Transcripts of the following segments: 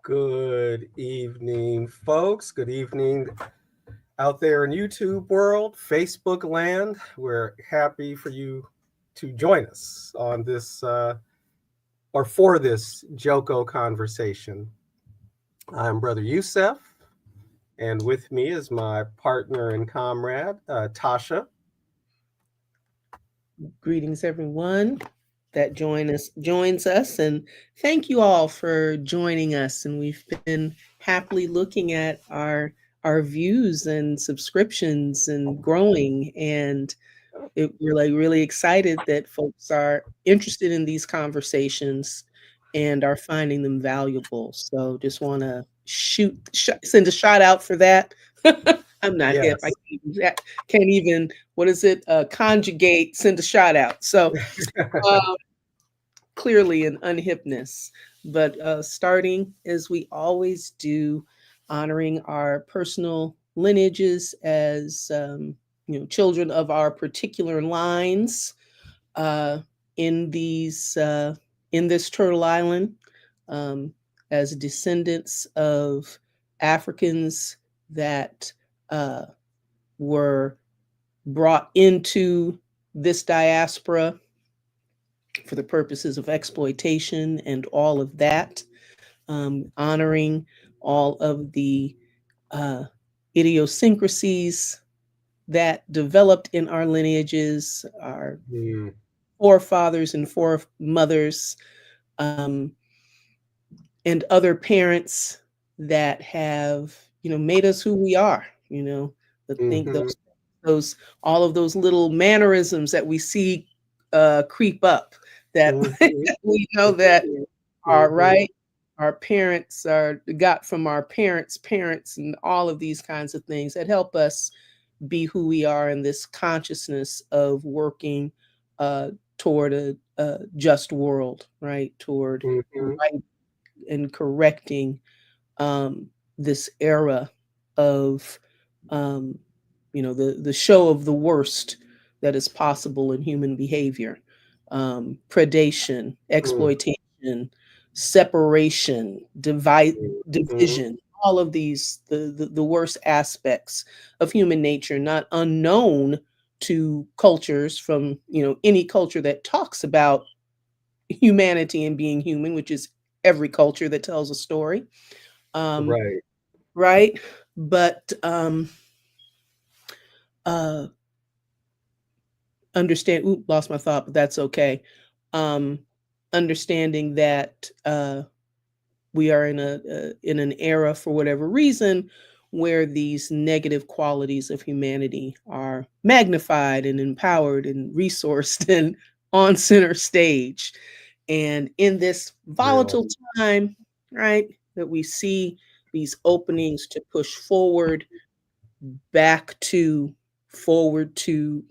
Good evening, folks. Good evening out there in YouTube world, Facebook land. We're happy for you to join us on this or for this Joko conversation. I'm Brother Youssef, and with me is my partner and comrade, Tasha. Greetings, everyone that joins us, and thank you all for joining us. And we've been happily looking at our views and subscriptions and growing, and we're like really excited that folks are interested in these conversations and are finding them valuable. So just want to send a shout out for that. I'm not hip. I can't even what is it? Conjugate, send a shout out. So clearly an unhipness, but starting as we always do, honoring our personal lineages as children of our particular lines in this Turtle Island, as descendants of Africans that were brought into this diaspora for the purposes of exploitation and all of that, honoring all of the idiosyncrasies that developed in our lineages, our forefathers and foremothers, and other parents that have, made us who we are. Think those all of those little mannerisms that we see creep up that we know that are right. Our parents got from our parents' parents, and all of these kinds of things that help us be who we are in this consciousness of working toward a just world, right? Toward right and correcting this era of the show of the worst that is possible in human behavior, predation, exploitation, separation, division, all of these, the worst aspects of human nature, not unknown to cultures from, any culture that talks about humanity and being human, which is every culture that tells a story. Right. But lost my thought, but that's okay. Understanding that we are in an era, for whatever reason, where these negative qualities of humanity are magnified and empowered and resourced and on center stage. And in this volatile time, right, that we see these openings to push forward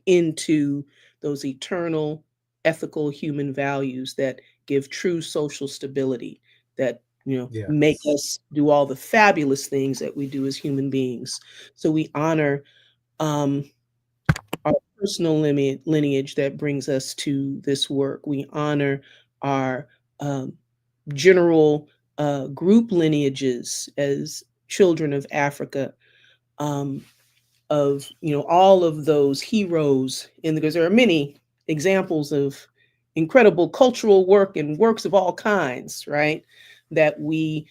into those eternal ethical human values that give true social stability, that make us do all the fabulous things that we do as human beings. So we honor our personal lineage that brings us to this work. We honor our general group lineages as children of Africa, of all of those heroes, because there are many examples of incredible cultural work and works of all kinds, right? That we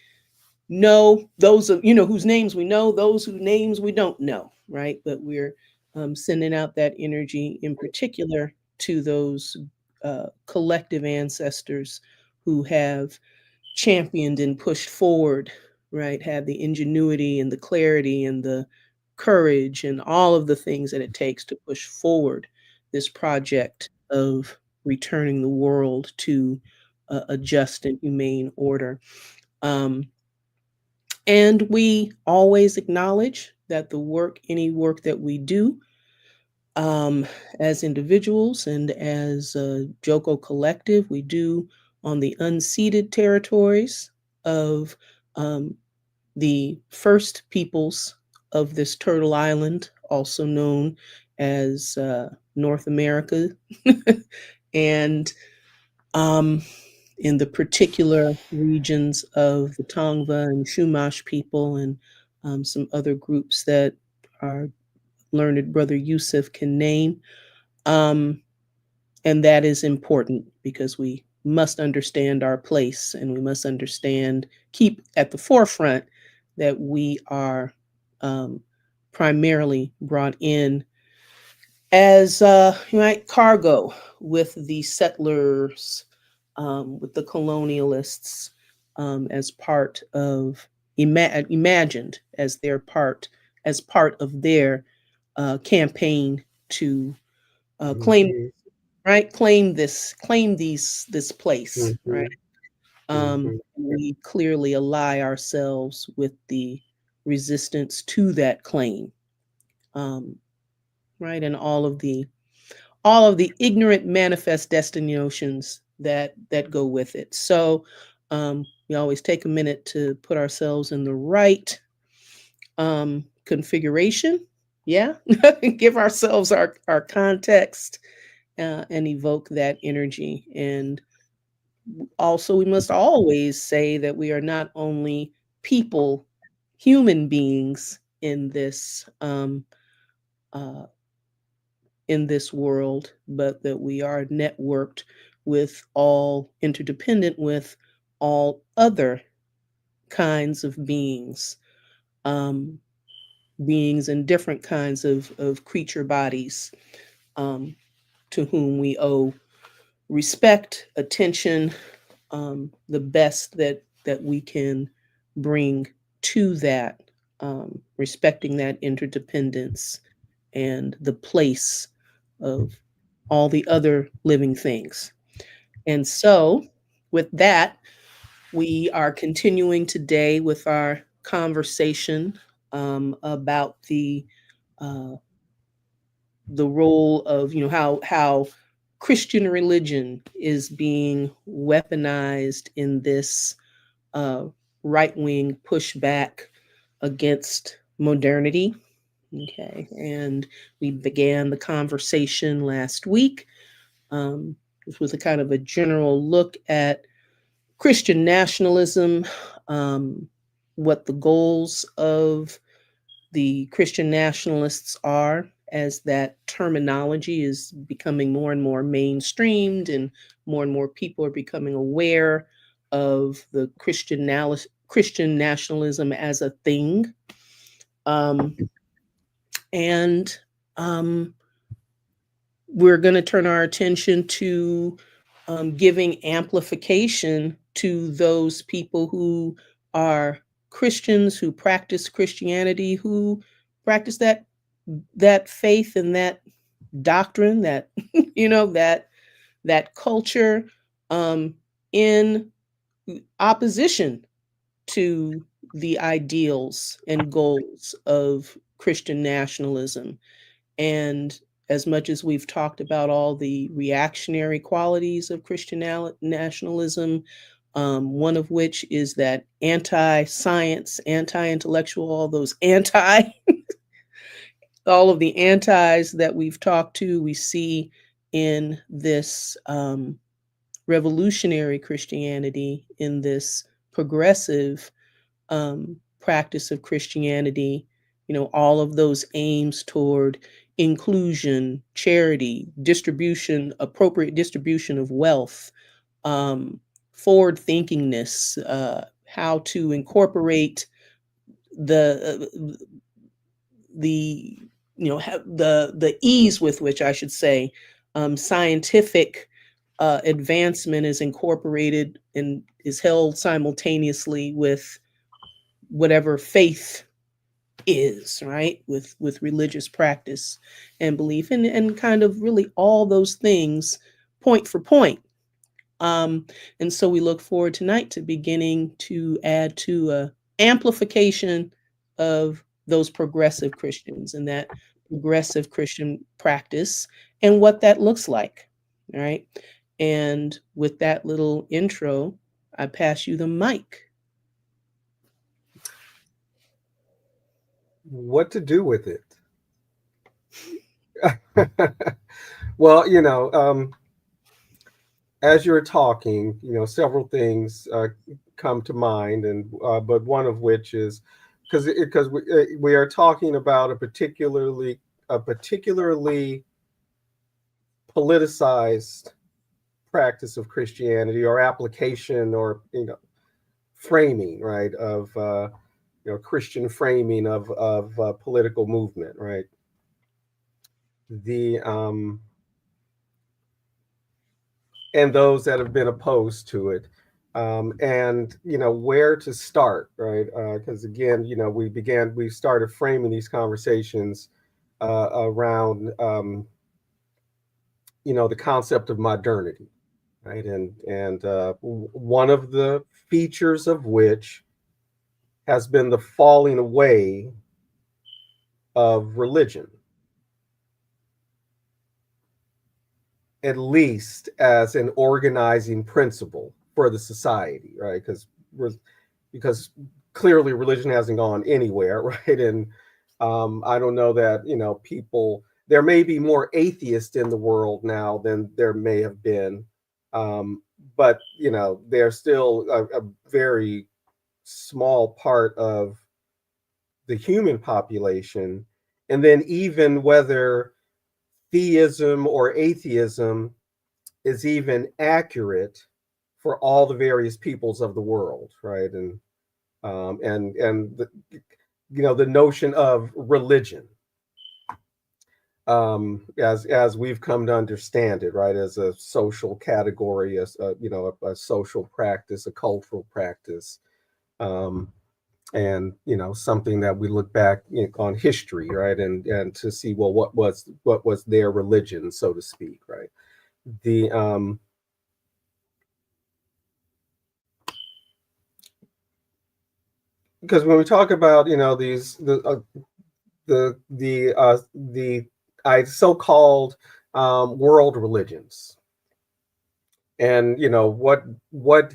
know, those of whose names we know, those whose names we don't know, right? But we're sending out that energy in particular to those collective ancestors who have championed and pushed forward, right? Have the ingenuity and the clarity and the courage and all of the things that it takes to push forward this project of returning the world to a just and humane order. And we always acknowledge that any work that we do as individuals and as a Joko collective, we do on the unceded territories of the first peoples of this turtle island, also known as North America, and in the particular regions of the Tongva and Chumash people, and some other groups that our learned brother Yusuf can name. And that is important because we must understand our place, and we must understand, keep at the forefront that we are primarily brought in as cargo with the settlers, with the colonialists, as part of imagined as their as part of their campaign to claim, Mhm. right, claim this place, right. Mhm. Mhm. We clearly ally ourselves with the resistance to that claim, um, right, and all of the ignorant manifest destiny notions that go with it. So we always take a minute to put ourselves in the right configuration. Yeah, give ourselves our context, and evoke that energy. And also, we must always say that we are not only people, human beings uh, in this world, but that we are networked with all, interdependent with all other kinds of beings, um, beings in different kinds of creature bodies, um, to whom we owe respect, attention, the best that we can bring to that, respecting that interdependence and the place of all the other living things. And so, with that, we are continuing today with our conversation about uh, the role of, how Christian religion is being weaponized in this uh, right wing pushback against modernity. Okay, and we began the conversation last week. This was a kind of a general look at Christian nationalism, um, what the goals of the Christian nationalists are, as that terminology is becoming more and more mainstreamed, and more people are becoming aware of the Christian nationalism as a thing. Um, and we're going to turn our attention to giving amplification to those people who are Christians, who practice Christianity, who practice that faith and that doctrine, that that culture, in opposition to the ideals and goals of Christian nationalism. And as much as we've talked about all the reactionary qualities of Christian nationalism, one of which is that anti-science, anti-intellectual, all those all of the antis that we've talked to, we see in this revolutionary Christianity, in this progressive practice of Christianity, all of those aims toward inclusion, charity, distribution, appropriate distribution of wealth, forward thinkingness, how to incorporate the the the ease with which, I should say, scientific advancement is incorporated and is held simultaneously with whatever faith is, right, with religious practice and belief, and kind of really all those things point for point. And so we look forward tonight to beginning to add to amplification of those progressive Christians and that progressive Christian practice and what that looks like. All right. And with that little intro, I pass you the mic. What to do with it? Well, as you're talking, several things come to mind, and but one of which is because we are talking about a particularly politicized practice of Christianity, or application, or framing, right, of Christian framing of political movement, right? The And those that have been opposed to it, and where to start, right? Because again, we started framing these conversations around the concept of modernity, right? And one of the features of which has been the falling away of religion, at least as an organizing principle for the society, right? Because clearly religion hasn't gone anywhere, right? And I don't know that people. There may be more atheists in the world now than there may have been, but they're still a very small part of the human population. And then even whether theism or atheism is even accurate for all the various peoples of the world, right? And the notion of religion, as we've come to understand it, right, as a social category, as a social practice, a cultural practice, and something that we look back on history, right, and to see, well, what was their religion, so to speak, right? The Because when we talk about these the so-called world religions, and what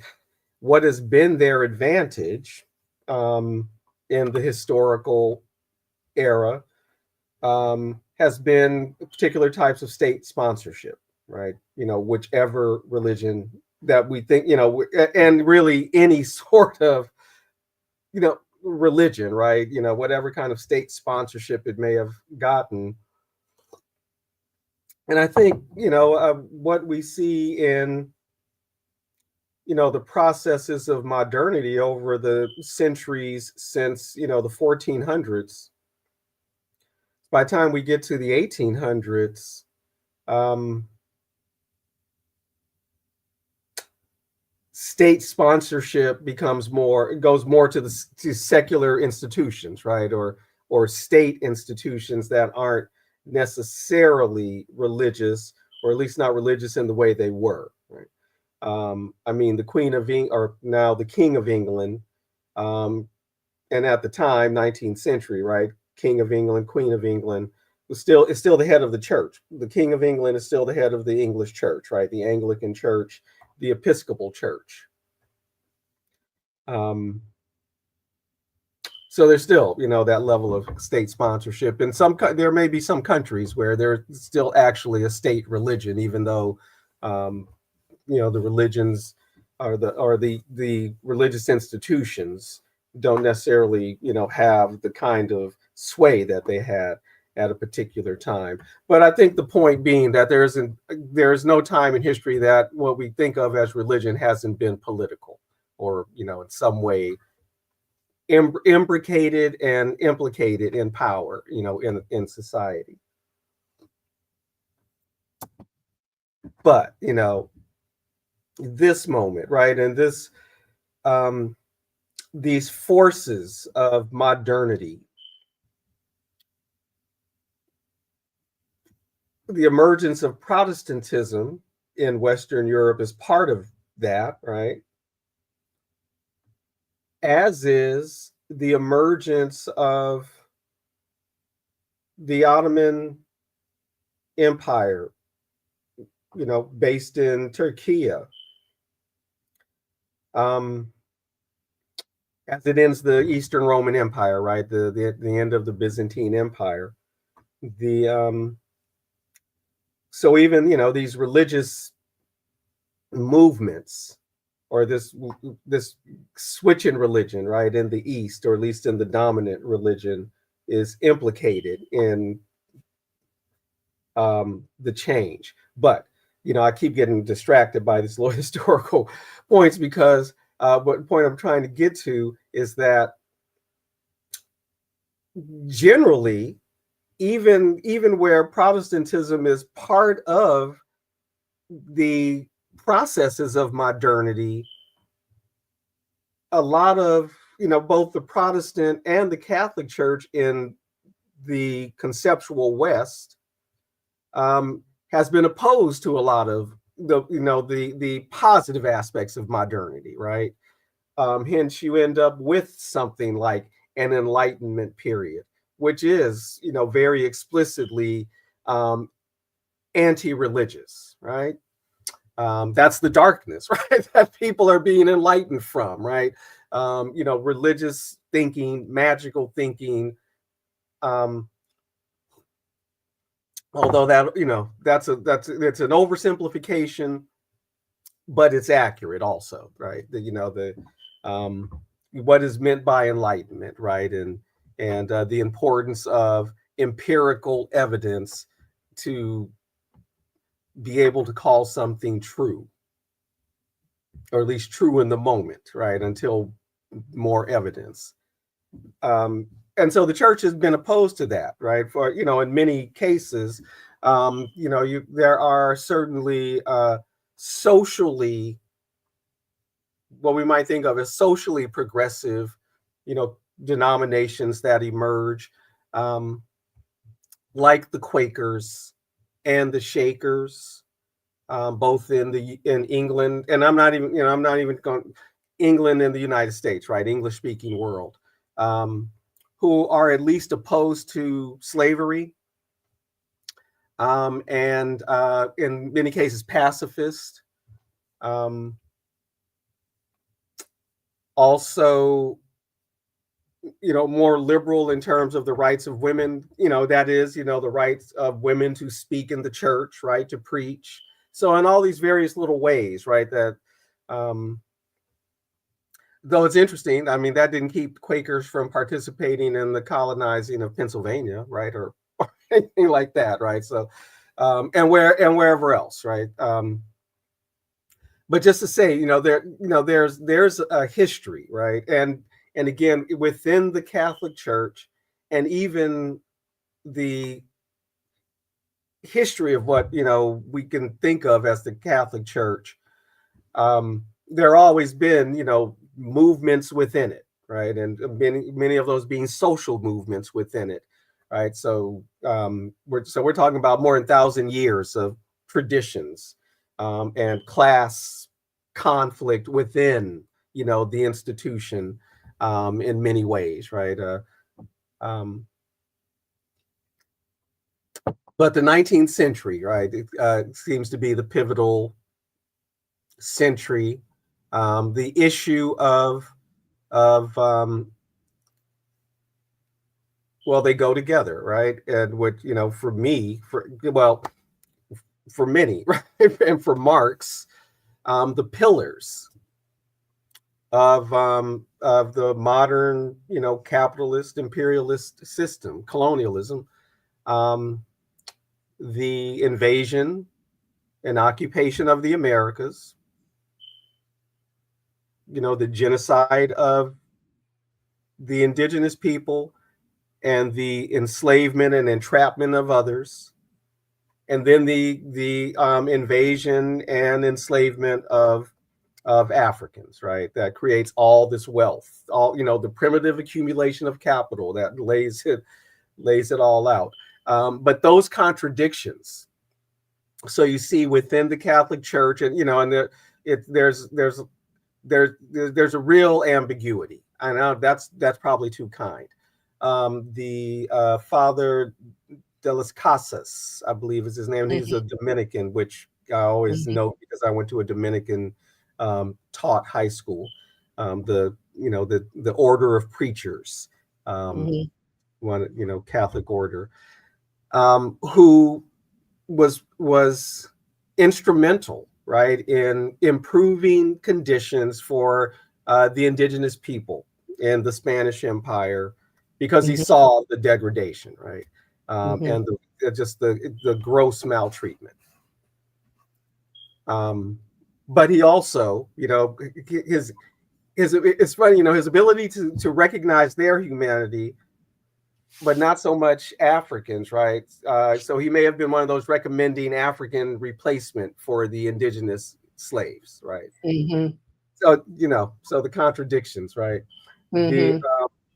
has been their advantage in the historical era, has been particular types of state sponsorship, right? Whichever religion that we think, and really any sort of religion, right? Whatever kind of state sponsorship it may have gotten. And I think what we see in the processes of modernity over the centuries since the 1400s. By the time we get to the 1800s, state sponsorship goes more to secular institutions, right, or state institutions that aren't necessarily religious, or at least not religious in the way they were, right? I mean, the Queen of England, or now the King of England, and at the time, 19th century, right? King of England, Queen of England is still the head of the church. The King of England is still the head of the English church, right? The Anglican church, the Episcopal church. So there's still, that level of state sponsorship. In there may be some countries where there's still actually a state religion, even though, the religions the religious institutions don't necessarily, have the kind of sway that they had at a particular time. But I think the point being that there is no time in history that what we think of as religion hasn't been political, or in some way imbricated and implicated in power, in society. But this moment, right, and these forces of modernity, the emergence of Protestantism in Western Europe is part of that, right? As is the emergence of the Ottoman Empire based in Turkey. As it ends the Eastern Roman Empire, right? The end of the Byzantine Empire. The So even these religious movements, or this switch in religion, right, in the East, or at least in the dominant religion, is implicated in the change. But I keep getting distracted by these little historical points, because what point I'm trying to get to is that generally, even where Protestantism is part of the processes of modernity, a lot of both the Protestant and the Catholic Church in the conceptual West has been opposed to a lot of the positive aspects of modernity, right? Hence, you end up with something like an Enlightenment period, which is very explicitly anti-religious, right? That's the darkness, right? That people are being enlightened from, right? Religious thinking, magical thinking. Although that's it's an oversimplification, but it's accurate also, right? What is meant by enlightenment, right? And the importance of empirical evidence to be able to call something true, or at least true in the moment, right? Until more evidence. And so the church has been opposed to that, right? For in many cases, there are certainly socially, what we might think of as socially progressive, denominations that emerge, like the Quakers and the Shakers, both in England, and I'm not even going England and the United States, right? English speaking world, who are at least opposed to slavery, and in many cases pacifist. Also, more liberal in terms of the rights of women, that is, the rights of women to speak in the church, right, to preach. So in all these various little ways, right, that though it's interesting, I mean, that didn't keep Quakers from participating in the colonizing of Pennsylvania, right, or anything like that, right? So and wherever else, right? But just to say, there's a history, right? And again, within the Catholic Church, and even the history of what we can think of as the Catholic Church, there have always been movements within it, right? And many of those being social movements within it, right? So we're talking about more than 1,000 years of traditions, and class conflict within the institution, in many ways, right? But the 19th century, right, it seems to be the pivotal century. The issue of well, they go together, right? And what for me, for many, right, and for Marx, the pillars of the modern capitalist imperialist system, colonialism, the invasion and occupation of the Americas, the genocide of the indigenous people, and the enslavement and entrapment of others, and then the invasion and enslavement of Africans, right? That creates all this wealth, all the primitive accumulation of capital that lays it all out. But those contradictions, so you see within the Catholic Church, and there's a real ambiguity. I know that's probably too kind. The Father de las Casas, I believe is his name. He's a Dominican, which I always Mhm. know because I went to a Dominican taught high school, the order of preachers, um, Mhm. one Catholic order, who was instrumental, right, in improving conditions for the indigenous people in the Spanish Empire, because he Mhm. saw the degradation, right, Mhm. and just the gross maltreatment. Um, but he also, his it's funny, his ability to recognize their humanity, but not so much Africans, right? So he may have been one of those recommending African replacement for the indigenous slaves, right? Mhm. So so the contradictions, right? The Mhm.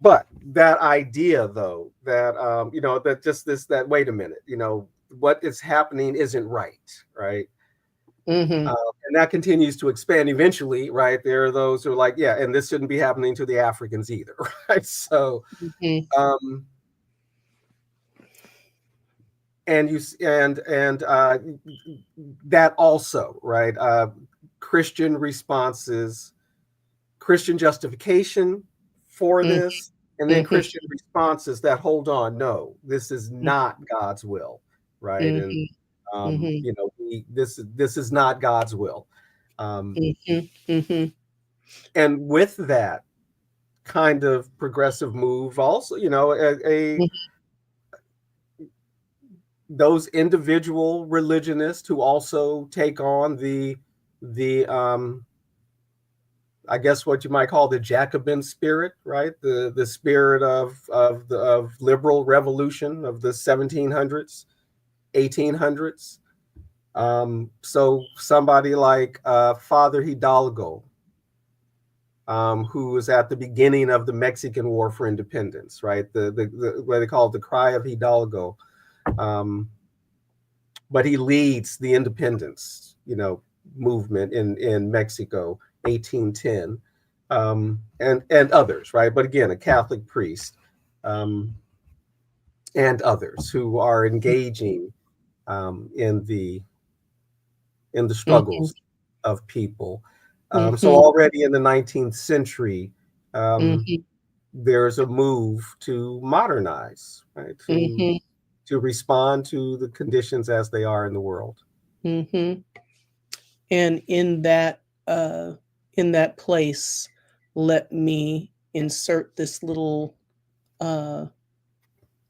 but that idea, though, that that just this that wait a minute, what is happening isn't right, right? Mhm. And that continues to expand. Eventually, right? There are those who are like, yeah, and this shouldn't be happening to the Africans either, right? So, Mhm. um, and you and that also, right? Christian responses, Christian justification for Mhm. this, and then Mhm. Christian responses that hold on, no, this is not God's will, right? And Mhm. Mhm. this is not God's will. Um, Mhm. Mhm. and with that kind of progressive move, also, those individual religionists who also take on the I guess what you might call the Jacobin spirit, right? The spirit of liberal revolution of the 1700s, 1800s. So somebody like Father Hidalgo, who was at the beginning of the Mexican War for Independence, right? The what they call it, the Cry of Hidalgo. Um, but he leads the independence, movement in Mexico, 1810, and others, right? But again, a Catholic priest, um, and others who are engaging in the Mhm. struggles of people. So Mhm. already in the 19th century, um, Mhm. there's a move to modernize, right? Mhm. To respond to the conditions as they are in the world. Mhm. And uh, in that place, let me insert this little uh,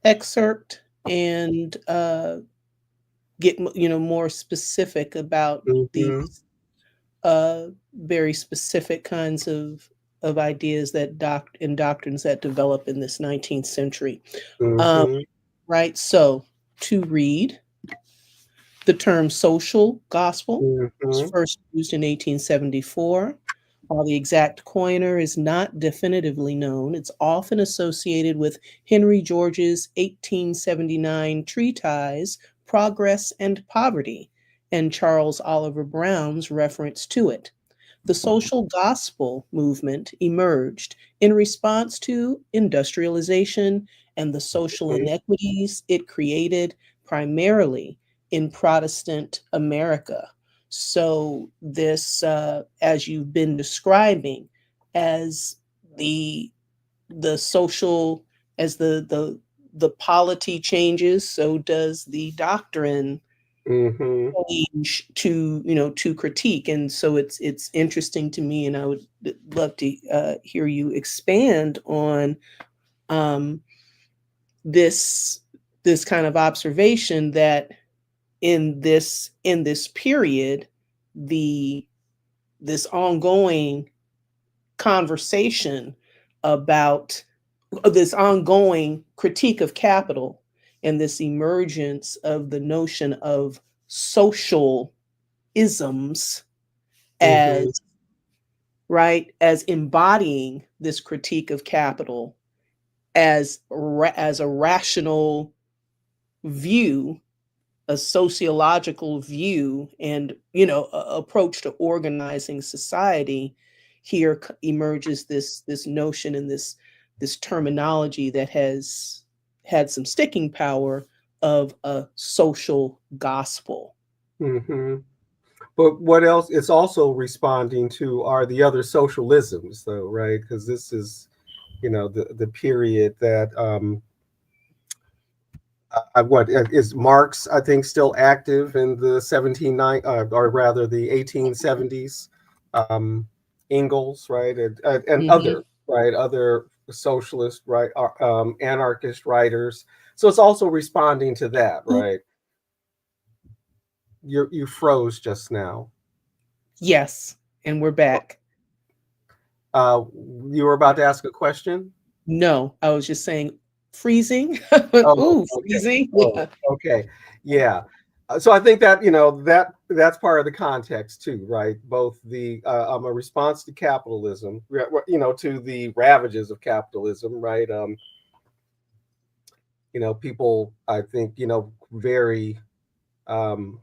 excerpt and get more specific about Mm-hmm. these very specific kinds of ideas that and doctrines that develop in this 19th century. Um, Mm-hmm. right. So to read. The term social gospel was Mhm, first used in 1874. While the exact coiner is not definitively known, it's often associated with Henry George's 1879 treatise, Progress and Poverty, and Charles Oliver Brown's reference to it. The social gospel movement emerged in response to industrialization and the social mhm, inequities it created primarily in Protestant America. So, this, as you've been describing, as the the social, as the polity changes, so does the doctrine mhm, change to to critique. And so it's interesting to me, and I would love to hear you expand on um, this this kind of observation that in this period, the this ongoing conversation about this ongoing critique of capital and this emergence of the notion of social isms mhm, as right as embodying this critique of capital as a rational view, a sociological view, and approach to organizing society. Here emerges this notion and this terminology that has had some sticking power of a social gospel. mhm. But what else it's also responding to are the other socialisms, though, right? Because this is, the period that what is Marx, I think, still active in the 1790, or rather the 1870s. Um, Engels, right, and Mhm. other, right, other socialist, right, anarchist writers. So it's also responding to that, right? You froze just now. Yes, and we're back. Uh, you were about to ask a question. No, I was just saying freezing. Oh, Ooh, okay. freezing. Oh, Yeah. okay. Yeah. So I think that that's part of the context too, right? Both the a response to capitalism, to the ravages of capitalism, right? People, I think, very um,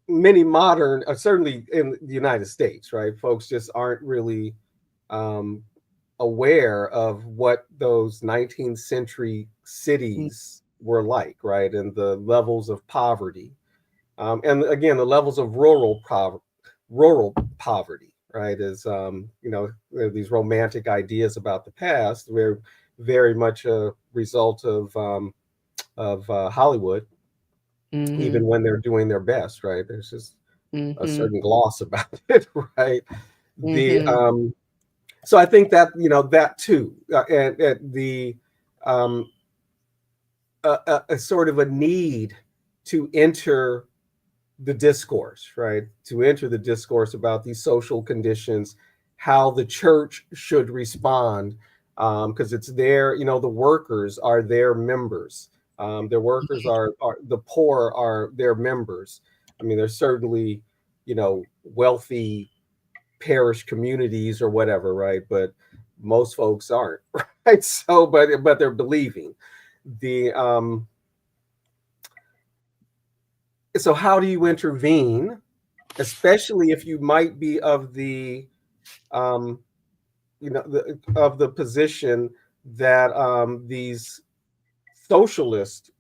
many modern, certainly in the United States, right? Folks just aren't really um, aware of what those 19th century Mm, cities were like, right? And the levels of poverty. And again, the levels of rural poverty, right? Is, there are these romantic ideas about the past. We're very much a result of Hollywood, even mhm, when they're doing their best, right? There's just a mhm, certain gloss about it, right? The mhm, So I think that that too, and the um, a sort of a need to enter the discourse, right? To enter the discourse about these social conditions, how the church should respond, because it's their, the workers are their members. Their workers are the poor are their members. I mean, there's certainly, wealthy parish communities or whatever, right? But most folks aren't, right? So, but they're believing the so how do you intervene, especially if you might be of the um of the position that these socialist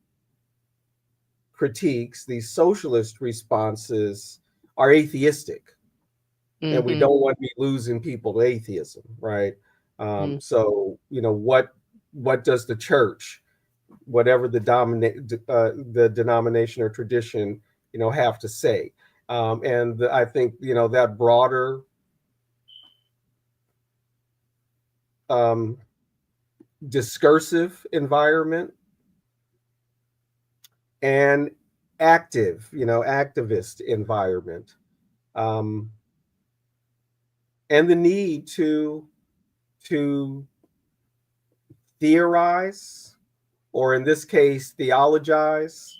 critiques, these socialist responses are atheistic, and we mhm, don't want to be losing people to atheism, right? mhm, So what does the church, whatever the denomination or tradition, have to say? And I think that broader um, discursive environment and activist environment, um, and the need to theorize, or in this case, theologize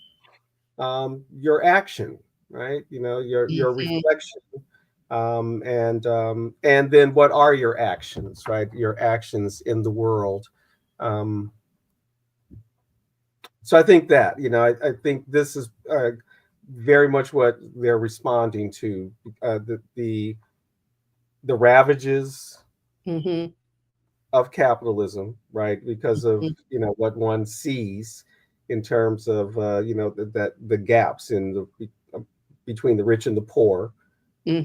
your action, right? Your mhm, reflection, and then what are your actions, right? Your actions in the world. Um, so I think that I think this is very much what they're responding to, the ravages mhm, of capitalism, right? Because of mhm, what one sees in terms of that the gaps in between the rich and the poor,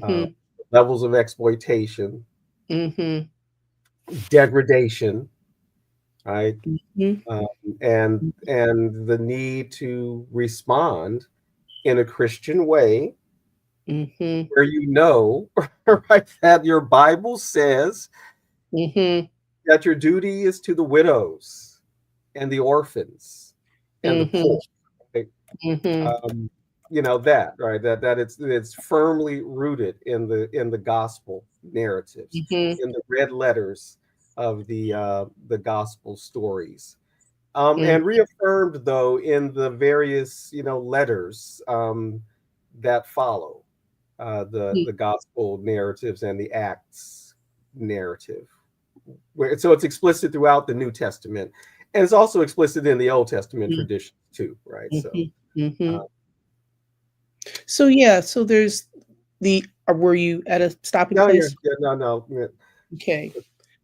uh, mhm, levels of exploitation, mhm, degradation, right? mhm, Um, and the need to respond in a Christian way, mhm, where right, that your Bible says mhm, that your duty is to the widows and the orphans and the mhm, poor. Right? mhm, Um, that, right, that it's firmly rooted in the gospel narratives, mhm, in the red letters of the gospel stories, mhm, and reaffirmed though in the various letters that follow the gospel narratives and the Acts narrative. So it's explicit throughout the New Testament, and it's also explicit in the Old Testament mhm, tradition too, right? So mhm, mhm. uh, So yeah, so there's were you at a stopping no, yeah, place? yeah, no, yeah, Okay.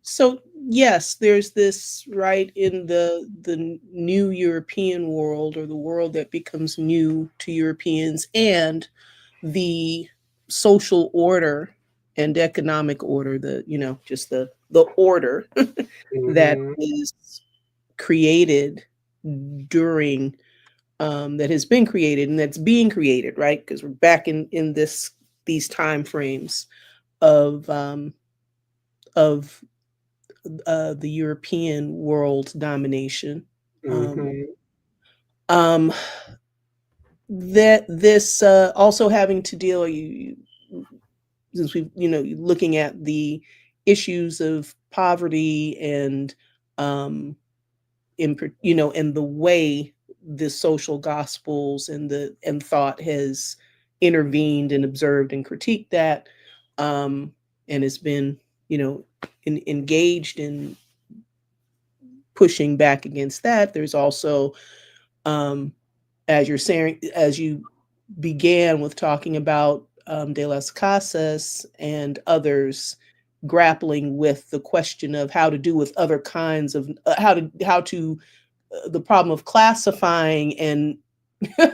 So yes, there's this right in the new European world or the world that becomes new to Europeans and the social order and economic order, the, just the order that Mm-hmm. is created during that has been created and that's being created, right? Because we're back in these time frames of of the European world domination. Um, Mm-hmm. um, that this also having to deal, since we, looking at the issues of poverty and and the way the social gospels and thought has intervened and observed and critiqued that, and has been, engaged in pushing back against that. There's also, um, as you're saying, as you began with talking about De las Casas and others grappling with the question of how to do with other kinds of how to the problem of classifying and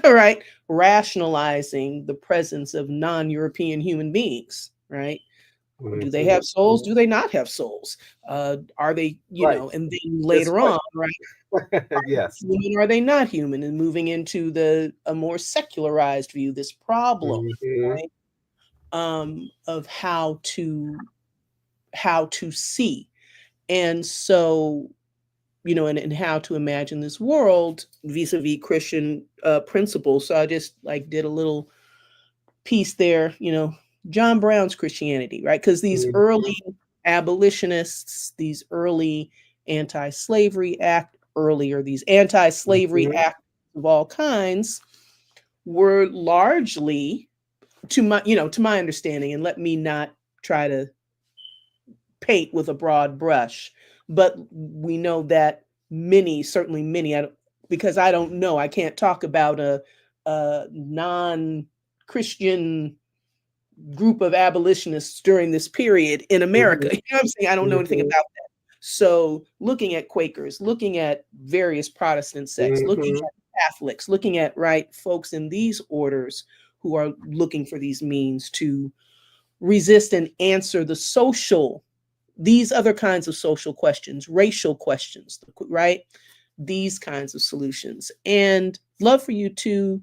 right, rationalizing the presence of non-European human beings, right? Do they Mm-hmm. have souls? Do they not have souls? Are they, Right. and then This later on, question. right? Yes. Human, are they not human? And moving into a more secularized view, this problem, Mm-hmm. right? Of how to see. And so, and how to imagine this world vis-a-vis Christian principles. So I just like did a little piece there, John Brown's Christianity, right? Because these Mm-hmm. early abolitionists, these early anti-slavery act earlier, these anti-slavery Mm-hmm. acts of all kinds were largely, to my understanding, and let me not try to paint with a broad brush, but we know that many, certainly many, because I don't know, I can't talk about a non-Christian group of abolitionists during this period in America. Mm-hmm. You know what I'm saying? I don't know anything Mm-hmm. about that. So looking at Quakers, looking at various Protestant sects, looking Mm-hmm. at Catholics, looking at, right, folks in these orders who are looking for these means to resist and answer these other kinds of social questions, racial questions, right? These kinds of solutions. And love for you to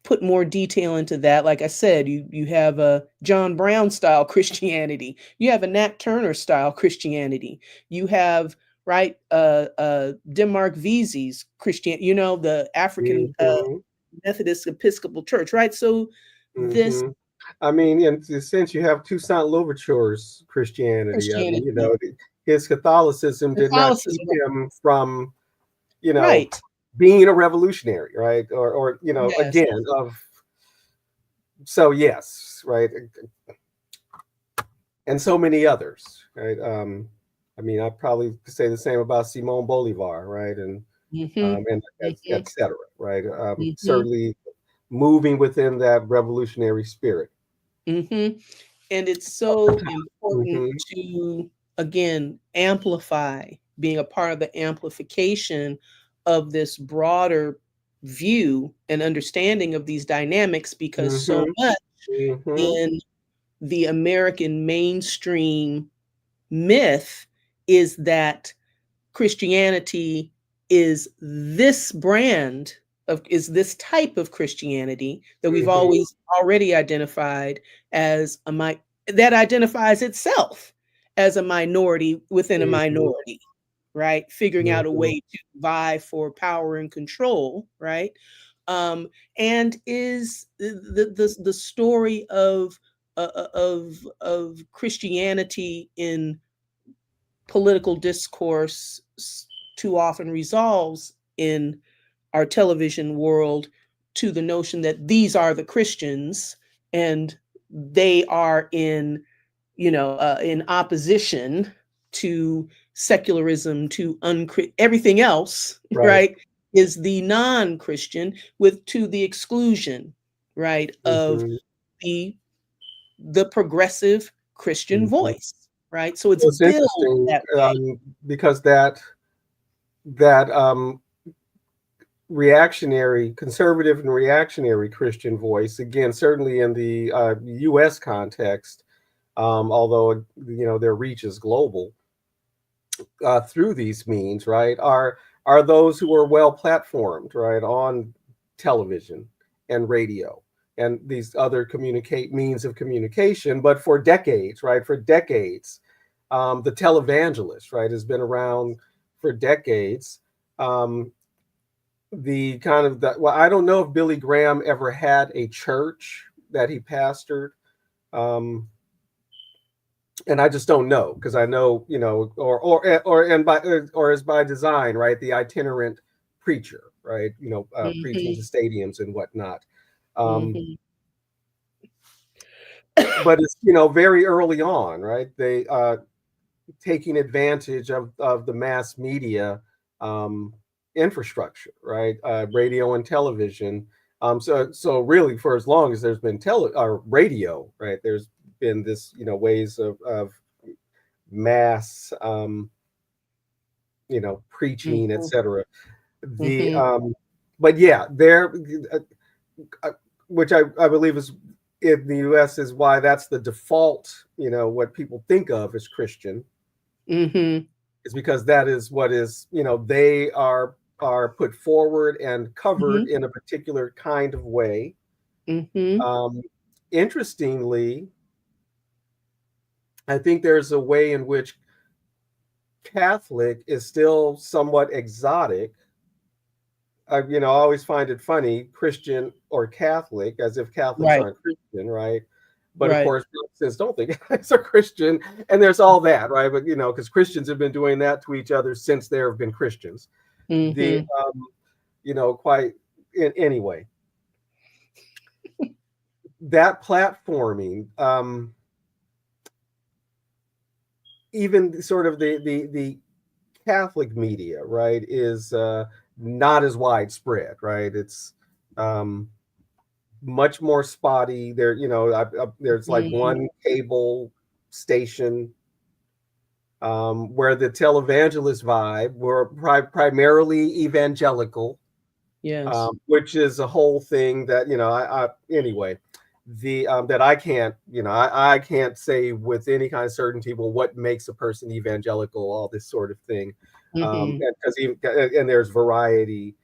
put more detail into that. Like I said, you have a John Brown style Christianity. You have a Nat Turner style Christianity. You have, right, Denmark Vesey's Christian, the African Mm-hmm. Methodist Episcopal Church, right? So this Mm-hmm. I mean, in a sense, you have Toussaint Louverture's Christianity. I mean, Christianity, his Catholicism did not keep Catholicism, him from, you know, right? being a revolutionary, right? Or Yes. again, so yes, right, and so many others, right? I mean, I probably could say the same about Simon Bolivar, right, and Mm-hmm. and Mm-hmm. et cetera, right? Mm-hmm. Certainly moving within that revolutionary spirit. Mm-hmm. And it's so important Mm-hmm. to, again, amplify, being a part of the amplification of this broader view and understanding of these dynamics, because so Mm-hmm. much Mm-hmm. in the American mainstream myth is that Christianity is this type of Christianity that we've Mm-hmm. always already identified as that identifies itself as a minority within a Mm-hmm. minority, right? Figuring out a Mm-hmm. way to vie for power and control, right? Um, and is the story of Christianity in political discourse too often resolves in our television world to the notion that these are the Christians and they are in opposition to secularism, to everything else, Right. right, is the non-Christian, with to the exclusion, right, of Mm-hmm. the the progressive Christian Mm-hmm. voice, right? So it's Well, it's billed interesting that way. because that reactionary, conservative and reactionary Christian voice. Again, certainly in the U.S. context, although their reach is global through these means, right? Are those who are well platformed, right, on television and radio and these other communicate means of communication. But for decades, right, for decades, the televangelist, right, has been around for decades. The kind of that. Well, I don't know if Billy Graham ever had a church that he pastored. And I just don't know, because I know, or is by design, right? The itinerant preacher, right? Preaching to stadiums and whatnot. But it's very early on, right? They taking advantage of the mass media infrastructure, right? Radio and television. So really, for as long as there's been radio, right? There's been this ways of mass preaching, etc. The but yeah, there which I believe is in the US is why that's the default, what people think of as Christian. Is because that is what is, they are put forward and covered in a particular kind of way. Interestingly, I think there's a way in which Catholic is still somewhat exotic. I always find it funny, Christian or Catholic, as if Catholics aren't Christian, right? But of course, Protestants don't think Catholics are Christian, and there's all that, right? But because Christians have been doing that to each other since there have been Christians. Anyway, that platforming, even sort of the Catholic media, right, is not as widespread, right? It's much more spotty. There's like one cable station where the televangelist vibe were primarily evangelical, which is a whole thing that anyway. That I can't, I can't say with any kind of certainty, well, what makes a person evangelical, all this sort of thing, and there's variety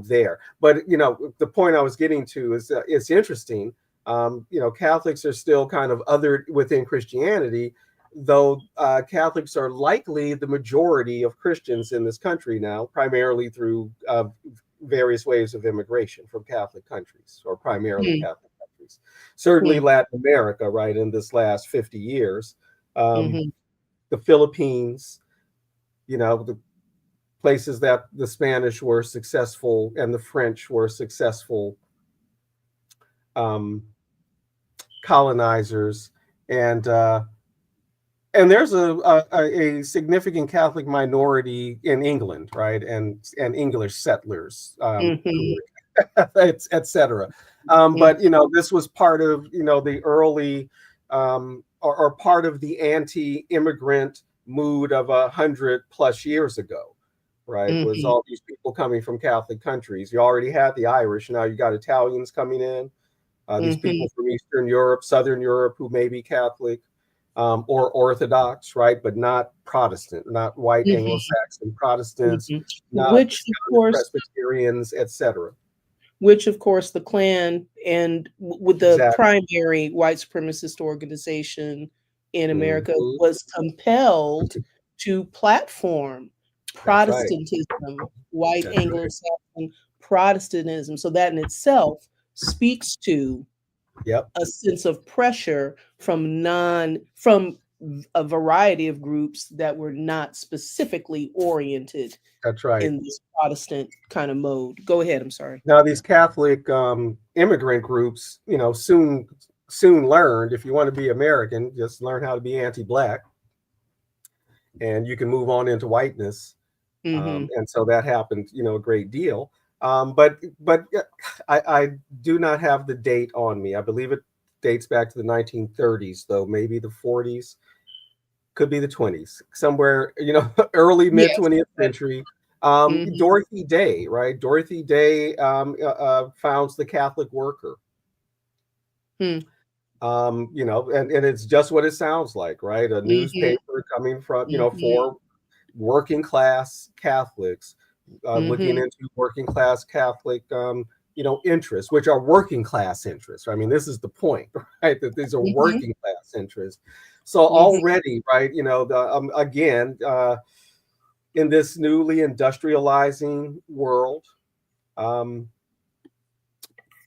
there. But the point I was getting to is it's interesting. Catholics are still kind of othered within Christianity, though Catholics are likely the majority of Christians in this country now, primarily through various waves of immigration from Catholic countries, or primarily Catholic countries. Certainly Latin America, right, in this last 50 years. The Philippines, the places that the Spanish were successful and the French were successful colonizers. And there's a significant Catholic minority in England, right, and English settlers, etc. But this was part of the early or part of the anti-immigrant mood of 100+ years ago, right? Was all these people coming from Catholic countries. You already had the Irish, now you got Italians coming in. These people from Eastern Europe, Southern Europe, who may be Catholic or Orthodox, right, but not Protestant, not white Anglo-Saxon Protestants, not which of course Presbyterians, etc. Which of course the Klan and with the primary white supremacist organization in America was compelled to platform Protestantism, white Anglo-Saxon Protestantism. So that in itself speaks to a sense of pressure from a variety of groups that were not specifically oriented in this Protestant kind of mode. Go ahead, I'm sorry. Now these Catholic immigrant groups, soon learned, if you want to be American, just learn how to be anti-Black, and you can move on into whiteness. And so that happened, a great deal. But I do not have the date on me. I believe it dates back to the 1930s, though, maybe the 40s, could be the 20s, somewhere, early mid 20th century. Mhm. Dorothy Day, right? Dorothy Day founds the Catholic Worker. Hmm. And it's just what it sounds like, right? A Mhm. newspaper coming from, Mhm. for working class Catholics, looking Mhm. into working class Catholic, interests, which are working class interests. I mean, this is the point, right? That these are Mhm. working class interests. So Mhm. already, right, again, in this newly industrializing world, um,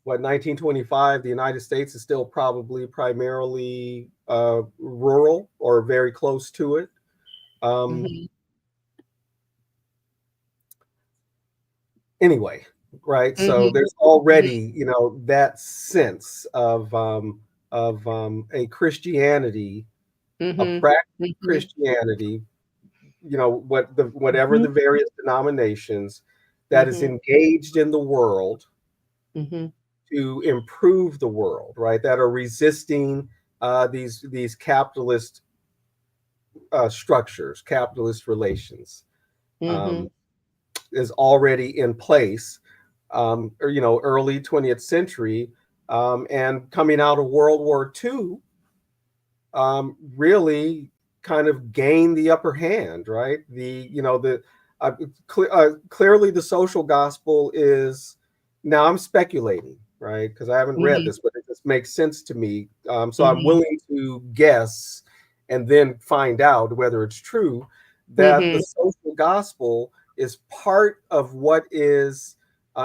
1925, the United States is still probably primarily rural or very close to it. Um, Mhm. anyway, right? So Mhm. there's already, that sense of a Christianity, a Mhm. practical Mhm. Christianity, whatever Mhm. the various denominations that is Mhm. engaged in the world Mhm. to improve the world, right? That are resisting these capitalist structures, capitalist relations, um, Mhm. is already in place, or early 20th century, and coming out of World War II, really kind of gained the upper hand, right? Uh, clearly the social gospel is, now I'm speculating, right? Because I haven't read Mhm. this, but it just makes sense to me. So I'm Mhm. willing to guess and then find out whether it's true that the Mhm. social gospel is part of what is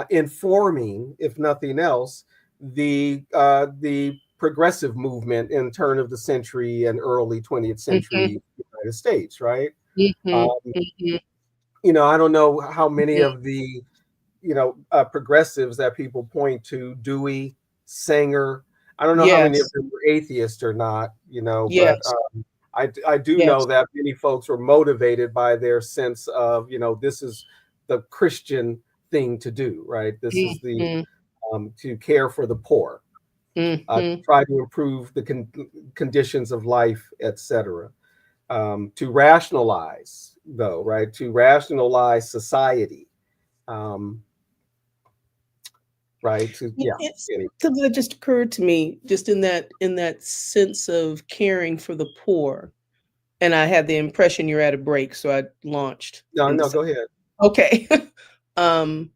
informing, if nothing else, the progressive movement in turn of the century and early 20th Mhm. century United States, right? Mhm. Um, Mhm. I don't know how many Mhm. of the progressives that people point to, Dewey, Sanger. I don't know how many of Yes. them were atheists or not, but Yes. I do know Yes. that many folks were motivated by their sense of, this is the Christian thing to do, right? This is the Mhm. to care for the poor, to Mhm. try to improve the conditions of life, etc. To rationalize, though, right? To rationalize society, um, right? It's Anyway. something that just occurred to me, just in that sense of caring for the poor, and I had the impression you're at a break, so I launched No, into no, some go ahead. okay. Um,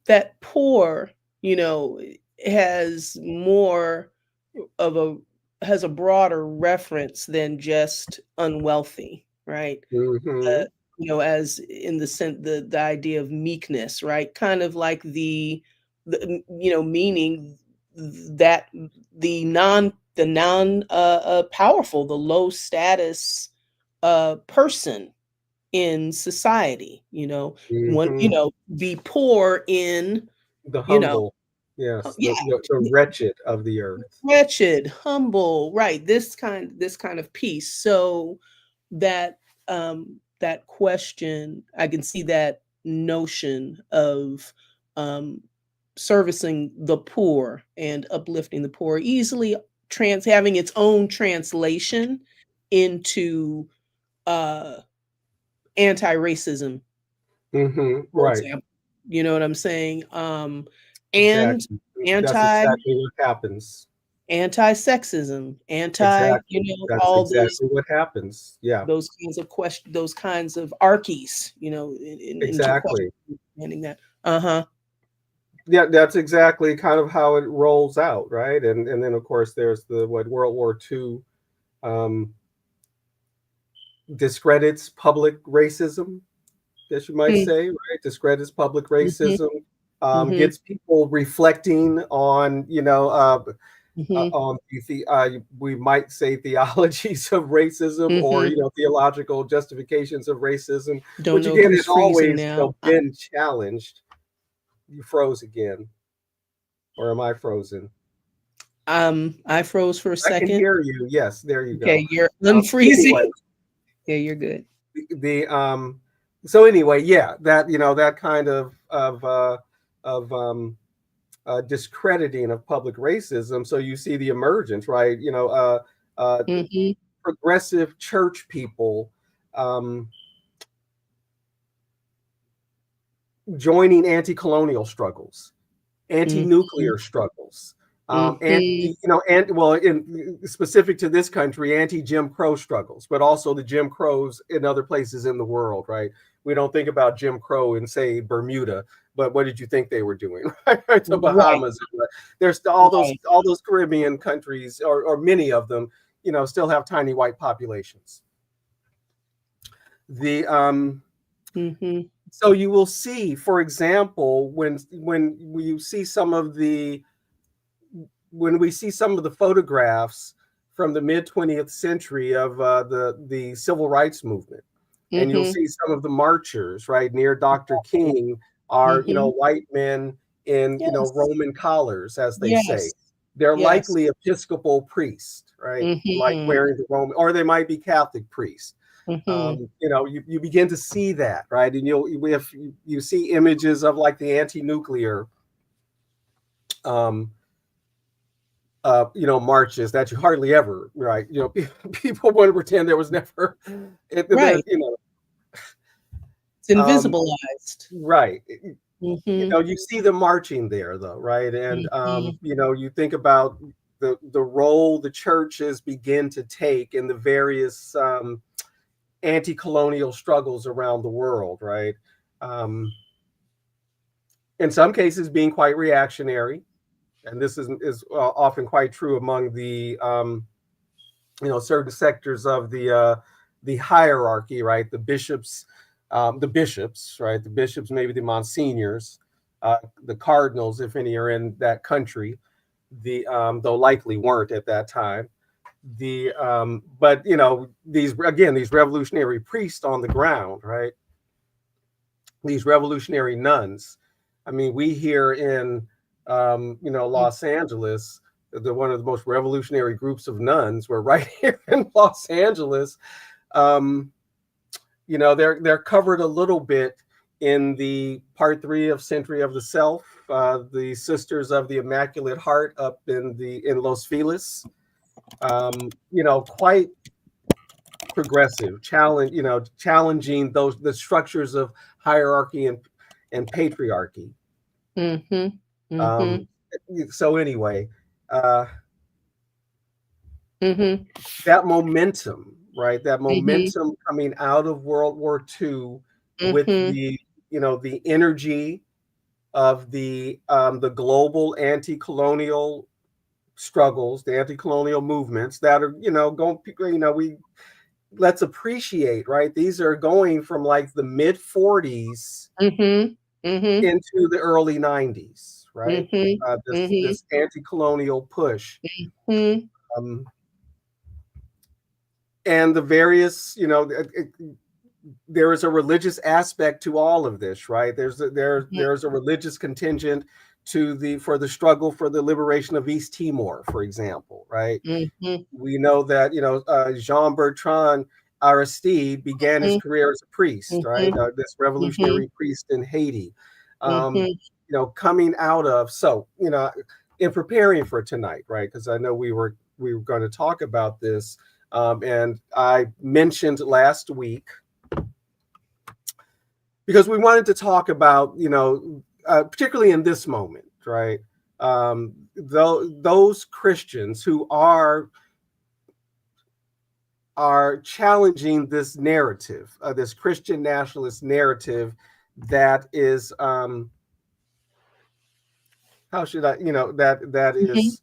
that poor, you know, has more of a has a broader reference than just unwealthy, right? Uh, Hmm. as in the idea of meekness, right? Kind of like meaning that the non powerful, the low status person in society, one, Hmm. be poor in, The you know, humble, yes, yeah, the wretched of the earth. wretched, humble, right? This kind of piece. So that question, I can see that notion of um, servicing the poor and uplifting the poor easily having its own translation into uh, anti-racism, for Right, example. You know what I'm saying? And exactly. That's anti exactly what happens. anti-sexism, Exactly. That's all those exactly what happens. Yeah, those kinds of archies, into question exactly. understanding that. Uh-huh. Yeah, that's exactly kind of how it rolls out, right? And then of course there's the what World War II, um, discredits public racism, guess you might Mm, say, right? Discredits public mhm, racism, mhm, gets people reflecting on, mhm. we might say theologies of racism, or Mhm. theological justifications of racism, Don't which know again who's has freezing always now. been challenged. You froze again, or am I frozen? I froze for a I can second. hear you. Yes, there you go. Okay, you're Anyway, unfreezing. Yeah, you're good. the so anyway, yeah, that that kind of discrediting of public racism. So you see the emergence, right? Uh, Mhm, progressive church people, um, joining anti-colonial struggles, anti-nuclear Mhm. struggles, and Mhm. and well, in specific to this country, anti-Jim Crow struggles, but also the Jim Crows in other places in the world, right? We don't think about Jim Crow in, say, Bermuda, but what did you think they were doing? Right, the Right, Bahamas. There's right. all those Caribbean countries, or many of them, still have tiny white populations. The Mhm. So you will see, for example, when you see some of the when we see some of the photographs from the mid 20th century of the civil rights movement, and you'll Mhm. see some of the marchers right near Dr. King are Mhm. white men in Yes. Roman collars, as they say. Yes. They're Yes. likely Episcopal priests, right? Like Mhm. wearing the Roman, or they might be Catholic priests. Mhm. You begin to see that, right? And if you see images of like the anti-nuclear um, marches that you hardly ever, right? People want to pretend there was never, Right. It's um, invisibilized. right. Mhm. You see them marching there, though, right? And Mhm. you think about the role the churches begin to take in the various anti-colonial struggles around the world, right? Um, in some cases, being quite reactionary, and this is often quite true among the certain sectors of the hierarchy, right? The bishops, right? The bishops, maybe the monsignors, the cardinals, if any are in that country. Though likely weren't at that time. But these revolutionary priests on the ground, right? These revolutionary nuns. I mean, we here in Los Angeles, one of the most revolutionary groups of nuns were right here in Los Angeles. Um, they're covered a little bit in the part 3 of Century of the Self, the Sisters of the Immaculate Heart up in Los Feliz. Quite progressive, challenging the structures of hierarchy and patriarchy. Mhm. Um, Mhm. so anyway, uh, Mhm. that momentum, right? That Mhm. momentum coming out of World War II with Mhm. the energy of the global anti-colonial struggles, the anti-colonial movements that are going. We let's appreciate, right? These are going from like the mid 40s Mhm. Mhm. into the early 90s, right? Mhm. Mhm. This anti-colonial push. Mhm. Um, and the various, there is a religious aspect to all of this, right? There's a religious contingent for the struggle for the liberation of East Timor, for example, right? Mhm. We know that Jean Bertrand Aristide began his Mhm. career as a priest, right? Mhm. This Mhm. revolutionary priest in Haiti. Um, Mhm. Coming out of in preparing for tonight, right? Because I know we were going to talk about this, and I mentioned last week because we wanted to talk about particularly in this moment, right? Those Christians who are challenging this narrative, this Christian nationalist narrative that is, how should I, that Mhm. is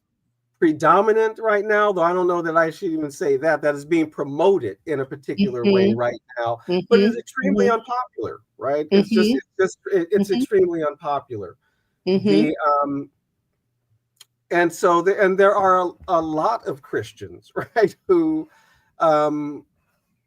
predominant right now, though I don't know that I should even say that is being promoted in a particular way Mhm. right now, but it's Mhm. extremely Mhm. unpopular, right? Mhm. It's Mhm. extremely unpopular. Mhm. The And so and there are a lot of Christians, right, who um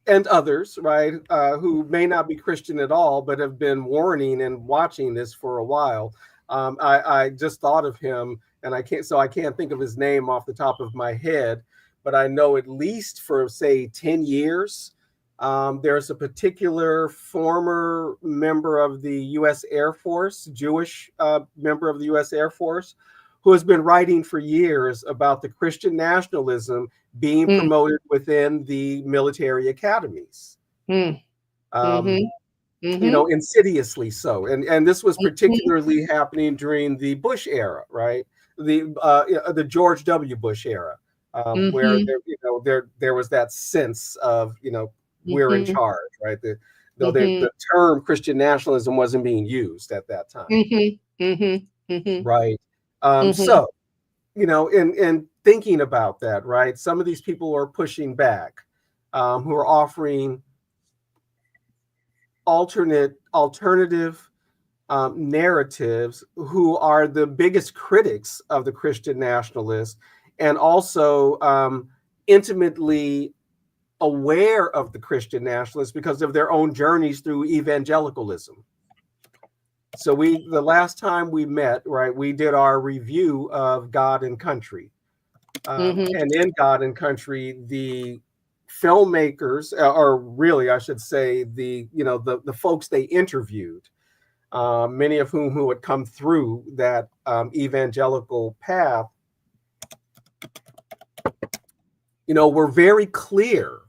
and others, right, who may not be Christian at all, but have been warning and watching this for a while. I just thought of him, and I can't think of his name off the top of my head, but I know at least for say 10 years, there's a particular former member of the U.S. Air Force, Jewish member of the U.S. Air Force, who has been writing for years about the Christian nationalism being Mm. promoted within the military academies. Mm. Um, Mhm. insidiously so. And this was particularly happening during the Bush era, right? The George W. Bush era, where there was that sense of, we're in charge, right? The term Christian nationalism wasn't being used at that time. Right. So, in thinking about that, right, some of these people are pushing back, who are offering alternative narratives, who are the biggest critics of the Christian nationalists, and also intimately aware of the Christian nationalists because of their own journeys through evangelicalism. So the last time we met, right, we did our review of God and Country. And in God and Country, the filmmakers, or really, I should say, the folks they interviewed, many of who had come through that evangelical path, were very clear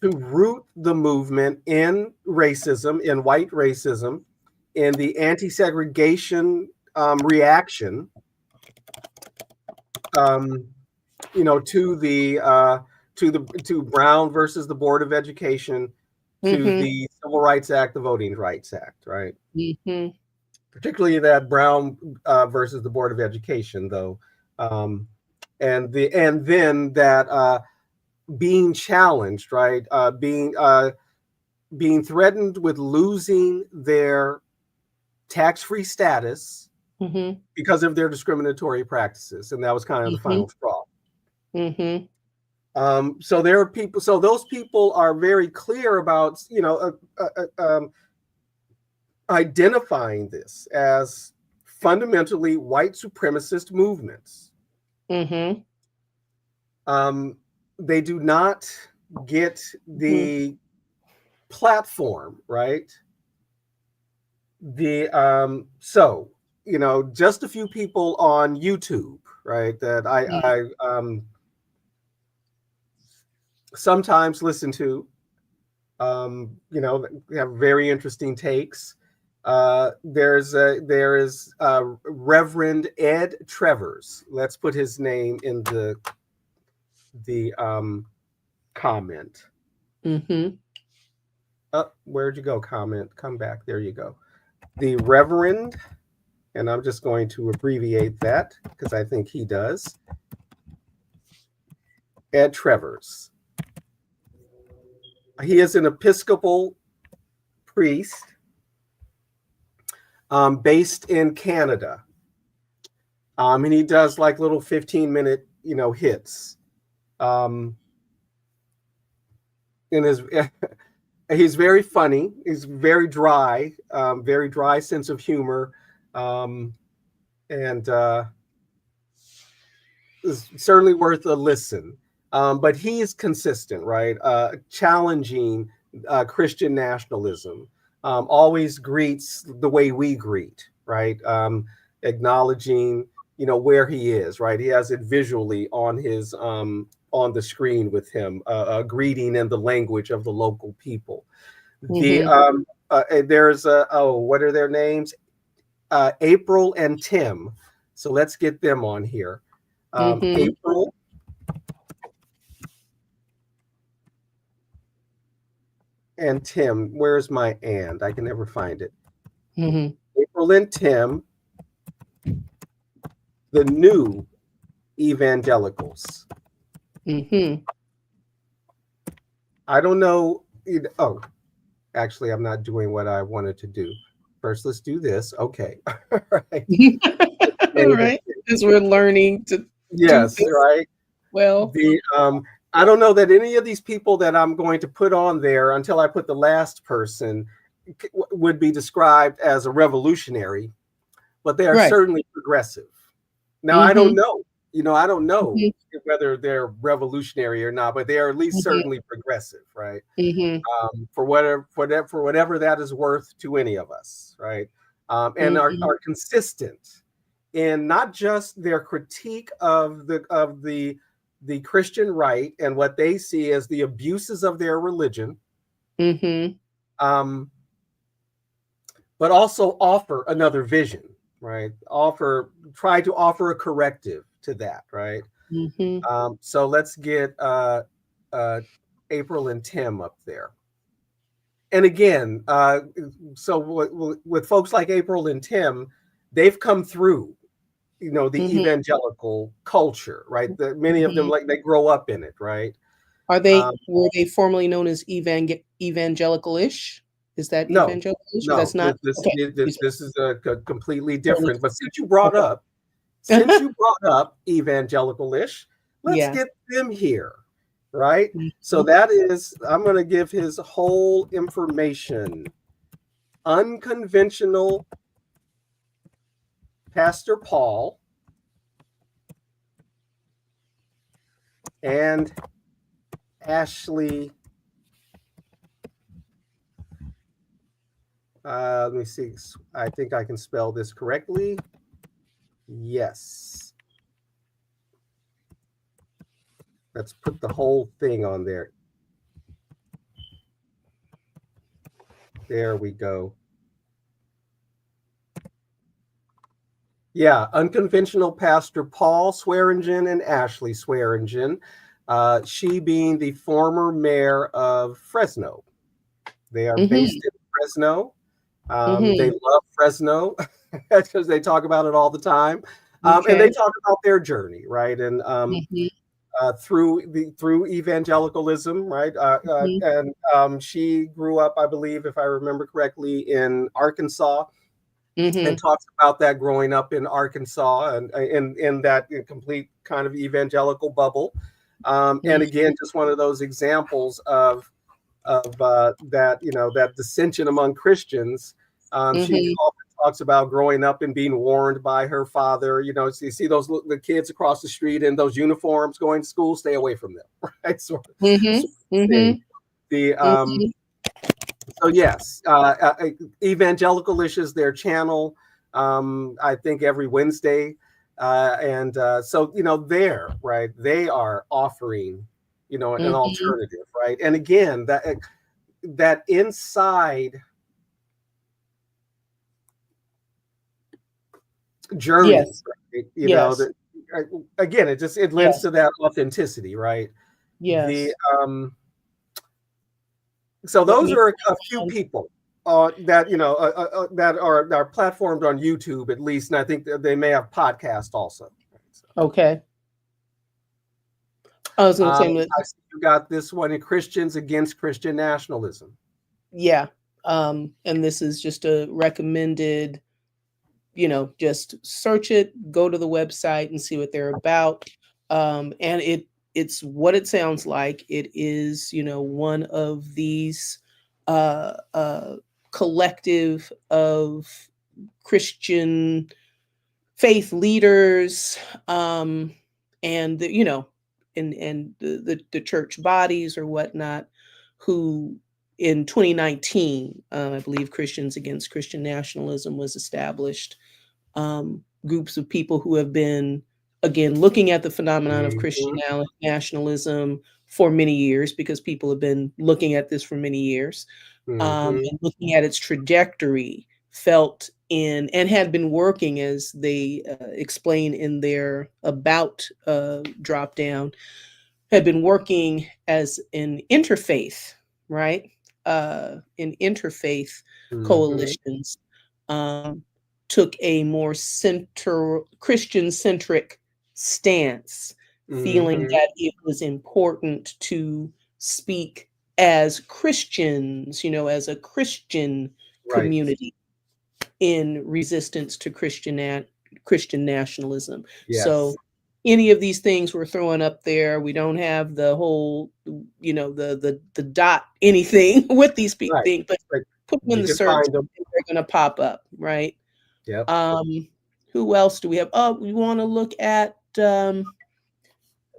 to root the movement in racism, in white racism, in the anti-segregation reaction, to Brown versus the Board of Education, to the Civil Rights Act, the Voting Rights Act, right? Particularly that Brown versus the Board of Education, though, and then that being challenged, right? Being threatened with losing their tax-free status because of their discriminatory practices, and that was kind of the final straw. So there are people. So those people are very clear about identifying this as fundamentally white supremacist movements. They do not get the platform, right? So just a few people on YouTube, right, that I sometimes listen to, have very interesting takes. There is Reverend Ed Trevors. Let's put his name in the comment. Where'd you go? Comment. Come back. There you go. The Reverend, and I'm just going to abbreviate that because I think he does. Ed Trevors. He is an Episcopal priest based in Canada. And he does like little 15-minute, hits. And he's very funny. He's very dry sense of humor. And is certainly worth a listen. But he's consistent, right? Challenging Christian nationalism. Always greets the way we greet, right? Acknowledging, where he is, right? He has it visually on his on the screen with him, greeting in the language of the local people. There's what are their names? April and Tim. So let's get them on here. April and Tim. Where's my and? I can never find it. April and Tim, the new evangelicals. I don't know. Oh, actually, I'm not doing what I wanted to do. First, let's do this. Okay. All right. All right. As we're learning to. Yes, right. Well, I don't know that any of these people that I'm going to put on there until I put the last person would be described as a revolutionary, but they are certainly progressive. Now, I don't know. I don't know whether they're revolutionary or not, but they are at least certainly progressive, right? For whatever that is worth to any of us, right? And are consistent in not just their critique of the Christian right and what they see as the abuses of their religion, but also offer another vision, right? Try to offer a corrective to that, right? So let's get April and Tim up there. And again, so with folks like April and Tim, they've come through, the evangelical culture, right? Many of them, like, they grow up in it, right? Were they formerly known as evangelical-ish? Is that No, evangelical-ish? Or no, that's not? Okay. this is a completely Totally. different. But since you brought up evangelical-ish, let's Yeah. get them here, right? So that is, I'm going to give his whole information. Unconventional Pastor Paul and Ashley. Let me see. I think I can spell this correctly. Yes. Let's put the whole thing on there. There we go. Yeah, Unconventional Pastor Paul Swearingen and Ashley Swearingen, she being the former mayor of Fresno. They are based in Fresno. They love Fresno because they talk about it all the time. And they talk about their journey, right? And through evangelicalism, right? And she grew up, I believe, if I remember correctly, in Arkansas. And talks about that growing up in Arkansas and in that complete kind of evangelical bubble. And again, just one of those examples of that, that dissension among Christians. She often talks about growing up and being warned by her father. So you see the kids across the street in those uniforms going to school, stay away from them, right? So so yes, Evangelicalish is their channel. I think every Wednesday, and so there, right? They are offering, an alternative, right? And again, that inside journey, Yes. right? Again, it lends to that authenticity, right? Yes. So those are a few people that that are platformed on YouTube at least, and I think they may have podcasts also. Okay. I was going to say I see you got this one in Christians Against Christian Nationalism. Yeah. And this is just a recommended, just search it, go to the website and see what they're about. And it's what it sounds like. It is, one of these collective of Christian faith leaders, and and the church bodies or whatnot, who in 2019, I believe Christians Against Christian Nationalism was established. Groups of people who have been, again, looking at the phenomenon of Christian nationalism for many years, because people have been looking at this for many years, and looking at its trajectory, felt in and had been working, as they explain in their about drop down, had been working as an interfaith, right? In interfaith coalitions, took a more Christian-centric stance, feeling that it was important to speak as Christians, as a Christian community in resistance to Christian nationalism. Yes. So any of these things we're throwing up there, we don't have the whole, the dot anything with these things, but put them in the search, they're going to pop up, right? Yep. Who else do we have? Oh, we want to look at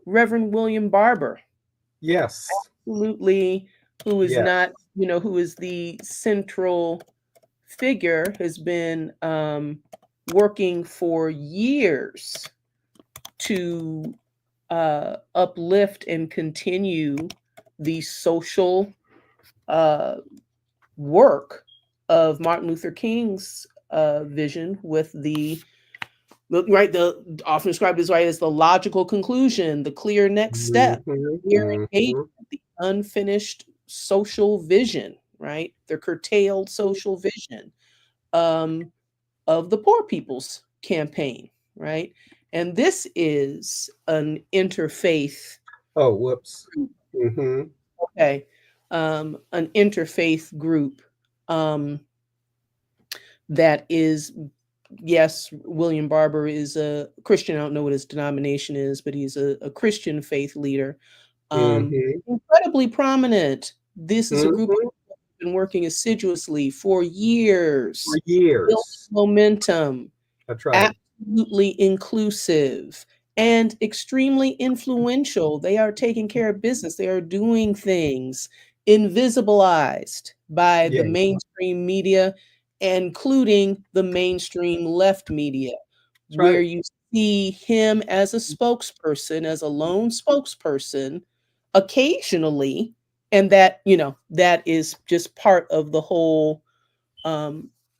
Reverend William Barber. Yes. Absolutely. Who is not, who is the central figure, has been working for years to uplift and continue the social work of Martin Luther King's vision with the often described as as the logical conclusion, the clear next step, clear engagement, the unfinished social vision, right? The curtailed social vision of the Poor People's Campaign, right? And this is an interfaith. Oh, whoops. Okay, an interfaith group that is, yes, William Barber is a Christian. I don't know what his denomination is, but he's a Christian faith leader. Incredibly prominent. This is a group that's been working assiduously for years. For years. Momentum. That's right. Absolutely inclusive and extremely influential. They are taking care of business. They are doing things invisibilized by the mainstream media, including the mainstream left media, where you see him as a spokesperson, as a lone spokesperson, occasionally, and that, that is just part of the whole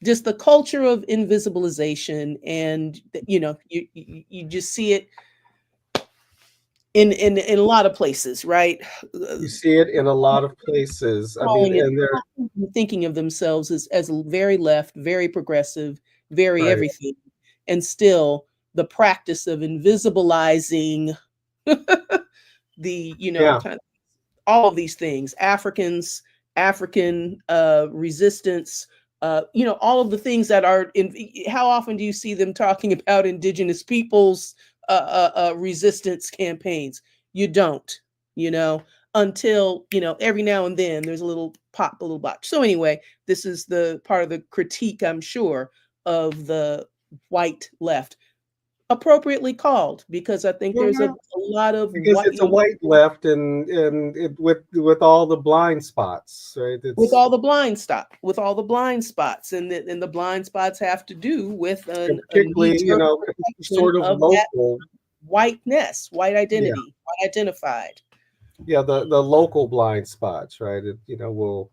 just the culture of invisibilization. And you just see it in a lot of places, right? You see it in a lot of places. I mean, and they're thinking of themselves as very left, very progressive, very everything, and still the practice of invisibilizing the kind of all of these things, African resistance, all of the things that are in. How often do you see them talking about indigenous peoples' resistance campaigns? You don't, until every now and then there's a little pop, a little botch. So anyway, this is the part of the critique, I'm sure, of the white left, appropriately called, because I think there's a lot of it's a white left, and with all the blind spots, right? With all the blind spots, and the blind spots have to do with particularly sort of local whiteness, white identity, white identified. Yeah, the local blind spots, right? It will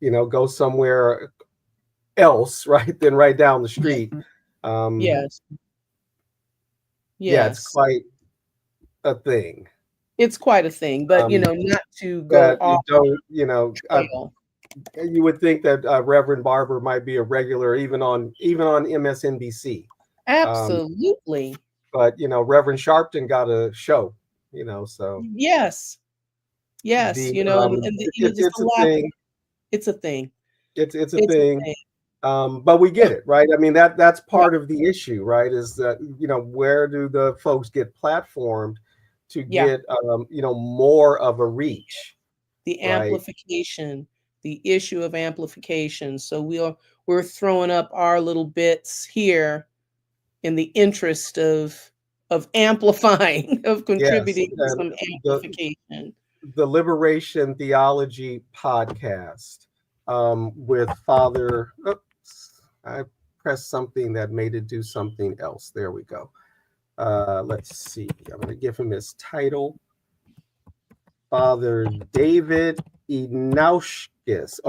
go somewhere else, right? Then right down the street. Yes. Yeah, it's quite a thing. It's quite a thing, but not to go off. You would think that Reverend Barber might be a regular, even on MSNBC. Absolutely. But Reverend Sharpton got a show, so yes, and it's a thing. It's a thing. It's a thing. But we get it, right? I mean, that's part of the issue, right? Is that where do the folks get platformed to get more of a reach? The amplification, the issue of amplification. So we're throwing up our little bits here in the interest of amplifying, of contributing to some amplification. The Liberation Theology podcast with Father. Oops, I pressed something that made it do something else. There we go. Let's see. I'm going to give him his title. Father David Inchauskas.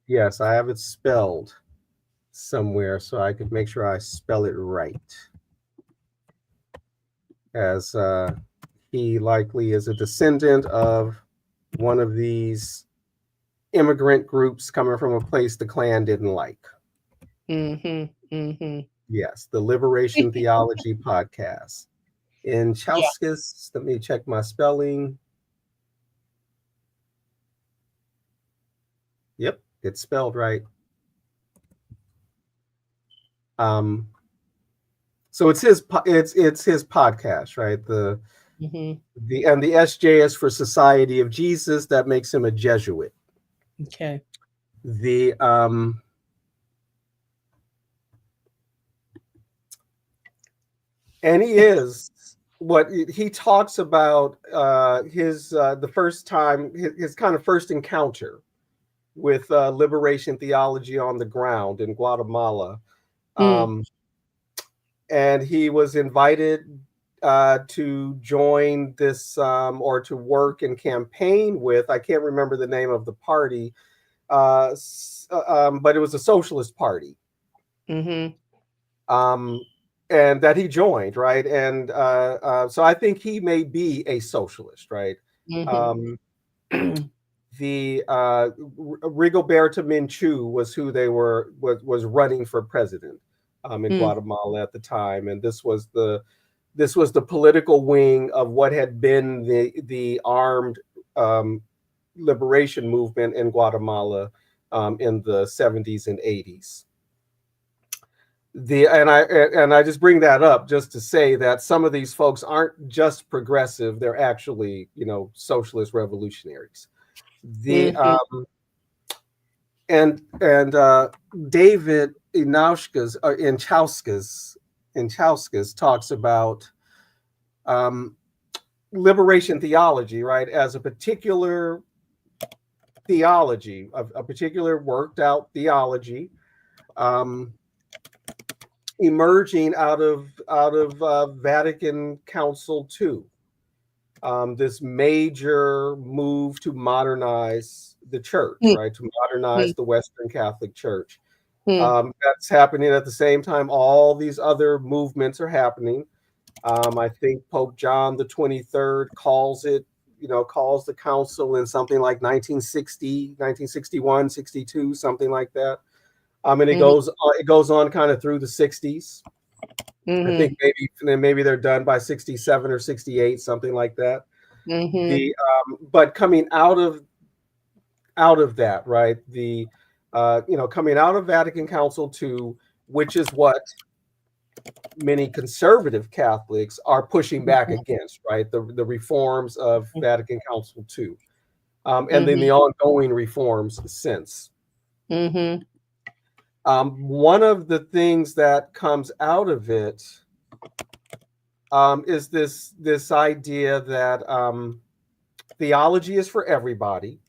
Yes, I have it spelled somewhere so I could make sure I spell it right. As he likely is a descendant of one of these immigrant groups coming from a place the Klan didn't like. Yes, the Liberation Theology podcast. Inchauskas, let me check my spelling. Yep, it's spelled right. So it's his podcast, right? The SJ is for Society of Jesus. That makes him a Jesuit. Okay. And he is what he talks about his the first time, his kind of first encounter with liberation theology on the ground in Guatemala. And he was invited to join this or to work and campaign with, I can't remember the name of the party, but it was a socialist party. And that he joined, right? And so I think he may be a socialist, right? The Rigoberta Menchú was who they was running for president in Guatemala at the time, and this was the political wing of what had been the armed liberation movement in Guatemala in the 70s and 80s. And I just bring that up just to say that some of these folks aren't just progressive; they're actually, socialist revolutionaries. And David Inchauskas talks about liberation theology, right, as a particular theology, a particular worked out theology, emerging out of Vatican Council II. This major move to modernize the church, right? To modernize the Western Catholic Church. That's happening at the same time. All these other movements are happening. I think Pope John the 23rd calls the council in something like 1960, 1961, 62, something like that. And it goes on kind of through the 60s. I think maybe they're done by 67 or 68, something like that. But coming out of that, right? Coming out of Vatican Council II, which is what many conservative Catholics are pushing back against, right? The reforms of Vatican Council II, and then the ongoing reforms since. One of the things that comes out of it is this idea that theology is for everybody.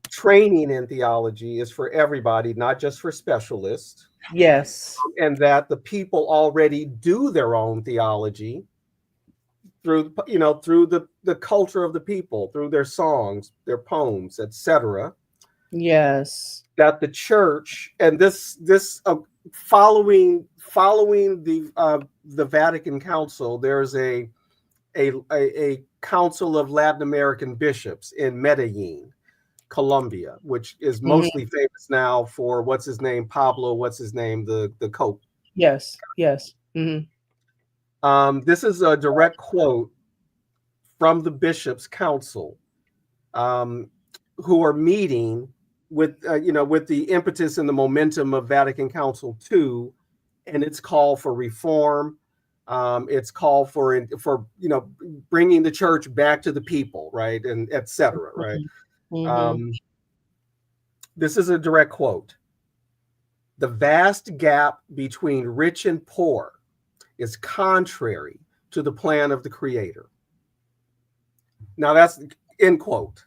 Training in theology is for everybody, not just for specialists. Yes. And that the people already do their own theology through the culture of the people, through their songs, their poems, etc. Yes. That the church, and this following the Vatican Council, there's a council of Latin American bishops in Medellin, Colombia, which is mostly famous now for the Cope. Yes. This is a direct quote from the bishops' council, who are meeting with the impetus and the momentum of Vatican Council II, and its call for reform, its call for bringing the church back to the people, right, and etc. Right. This is a direct quote. The vast gap between rich and poor is contrary to the plan of the Creator. Now that's end quote.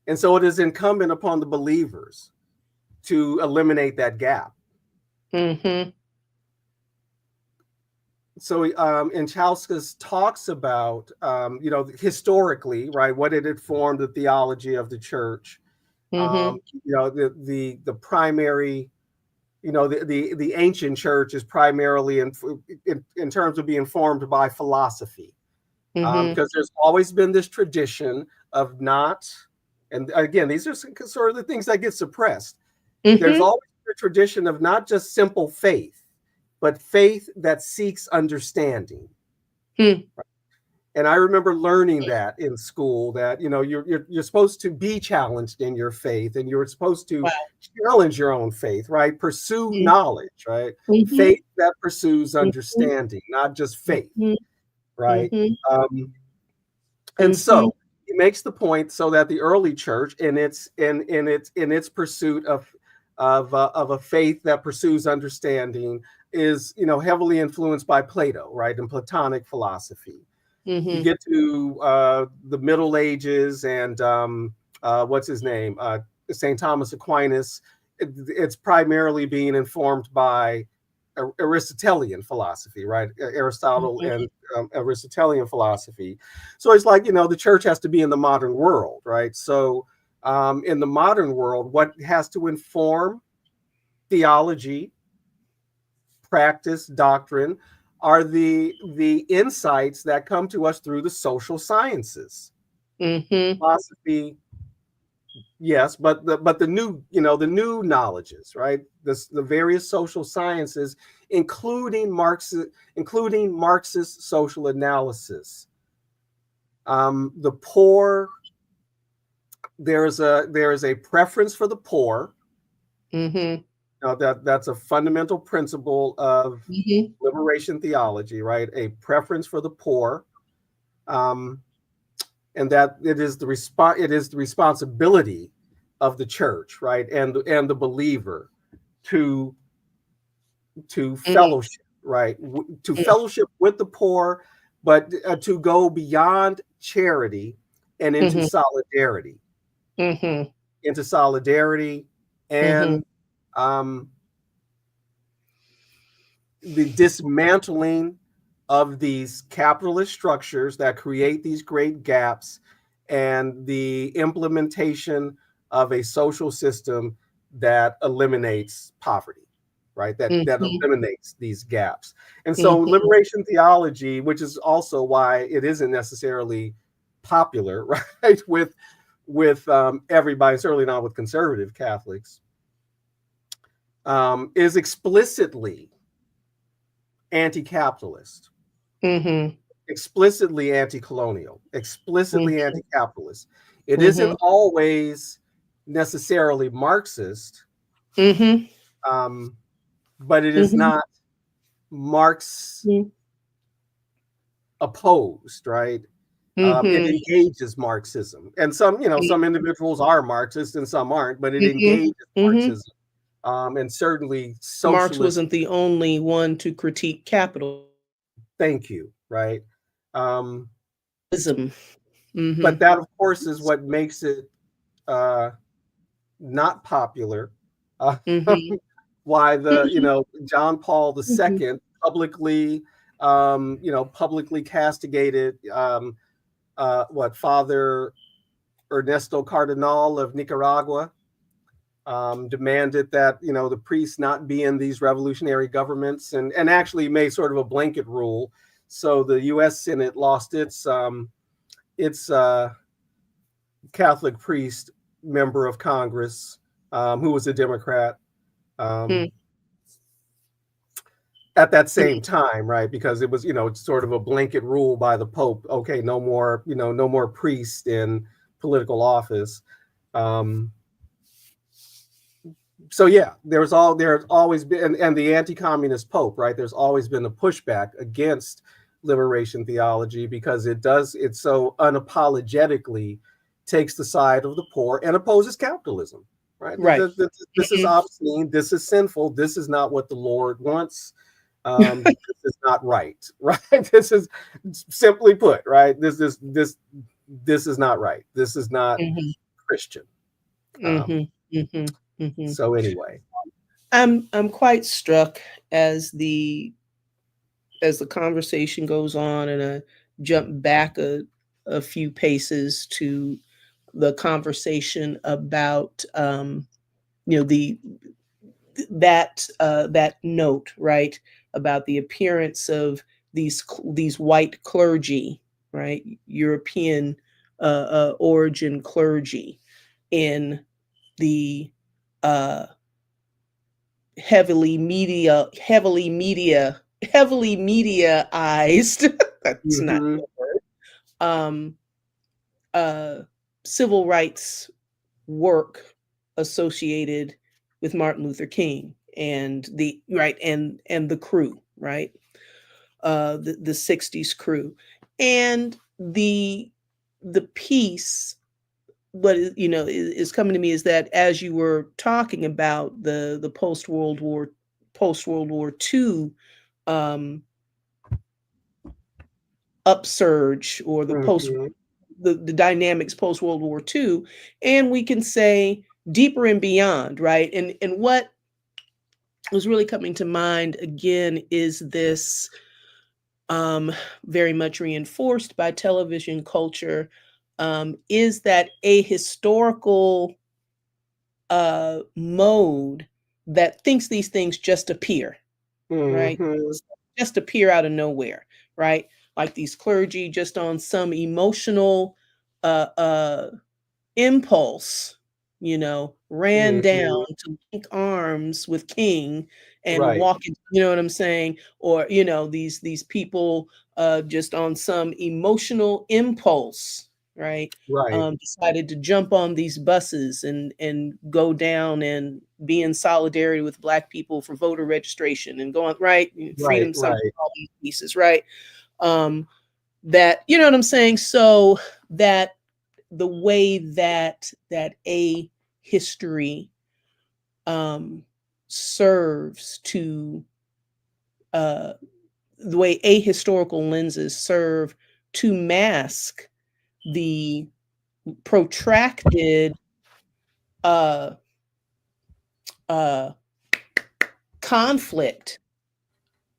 And so it is incumbent upon the believers to eliminate that gap. So Inchauskas talks about, historically, right, what it had formed the theology of the church. The primary, the ancient church is primarily in terms of being formed by philosophy, because there's always been this tradition of not. And again, these are sort of the things that get suppressed. There's always a tradition of not just simple faith, but faith that seeks understanding. And I remember learning that in school, that you're supposed to be challenged in your faith, and you're supposed to challenge your own faith, right? Pursue knowledge, right? Faith that pursues understanding, not just faith, right? And so he makes the point so that the early church, in its pursuit of a faith that pursues understanding, is heavily influenced by Plato, right, and Platonic philosophy. You get to the Middle Ages, and what's his name, St. Thomas Aquinas. It's primarily being informed by Aristotelian philosophy, right? Aristotle Mhm. and Aristotelian philosophy. So it's like, the church has to be in the modern world, right? So in the modern world, what has to inform theology, practice, doctrine, are the insights that come to us through the social sciences. Mhm. Philosophy, yes, but the new, the new knowledges, right? The various social sciences, including Marxist social analysis. The poor, there is a preference for the poor. Mhm. That's a fundamental principle of Mhm. liberation theology, right? A preference for the poor, um, and that it is the responsibility of the church, right, and the believer to Mhm. fellowship, right, to fellowship with the poor, but to go beyond charity and Mhm. solidarity, Mhm. into solidarity, Mhm. and um, the dismantling of these capitalist structures that create these great gaps, and the implementation of a social system that eliminates poverty, right? That Mhm. eliminates these gaps. And so Mhm. liberation theology, which is also why it isn't necessarily popular, right, with everybody, certainly not with conservative Catholics, is explicitly anti-capitalist, Mhm. explicitly anti-colonial, explicitly Mhm. anti-capitalist. It isn't Mhm. always necessarily Marxist, Mhm. um, but it is Mhm. not Marx Mhm. opposed, right? It Mhm. engages Marxism, and some individuals are Marxist and some aren't, but it Mhm. engages Mhm. Marxism, and certainly Marx socialist. wasn't the only one to critique capitalism. Thank you, right? Um, but Mhm. that, of course, is what makes it uh, not popular. Uh, Mhm. why the Mhm. John Paul Mhm. II publicly publicly castigated what Father Ernesto Cardenal of Nicaragua, demanded that the priests not be in these revolutionary governments, and actually made sort of a blanket rule. So the U.S. Senate lost its Catholic priest member of Congress, who was a Democrat, um, Mhm. at that same time, right? Because it was, it's sort of a blanket rule by the Pope. Okay, no more, no more priests in political office. Um, so yeah, there's always been, and the anti-communist Pope, right? There's always been a pushback against liberation theology because it so unapologetically takes the side of the poor and opposes capitalism, right? Right. This is Mhm. obscene. This is sinful. This is not what the Lord wants. This is not right, right? This is, simply put, right? This is not right. This is not Mhm. Christian. Um, Mhm. Mhm. Mhm. so anyway. I'm quite struck as the conversation goes on, and I jump back a few paces to the conversation about the that note, right, about the appearance of these white clergy, right, European origin clergy in the uh, heavily mediaized that's not Hmm. a word, um, uh, civil rights work associated with Martin Luther King and the crew, right? The 60s crew. And the piece, is coming to me is that as you were talking about the post World War II um, upsurge, or Hmm. the dynamics post World War II, and we can say deeper and beyond, right? And what was really coming to mind again is this, very much reinforced by television culture, is that a historical mode that thinks these things just appear, right? Mm-hmm. Just appear out of nowhere, right? Like these clergy just on some emotional uh, uh, impulse, ran down Mm-hmm. to link arms with King and Right. walk, you know what I'm saying? Or, these people just on some emotional impulse, right? Right. Decided to jump on these buses and go down and be in solidarity with Black people for voter registration and go on, right? Right. Freedom Summer, Right. all these pieces, right? That, you know what I'm saying? So that the way that a history serves to uh, the way a historical lenses serve to mask the protracted uh, uh, conflict,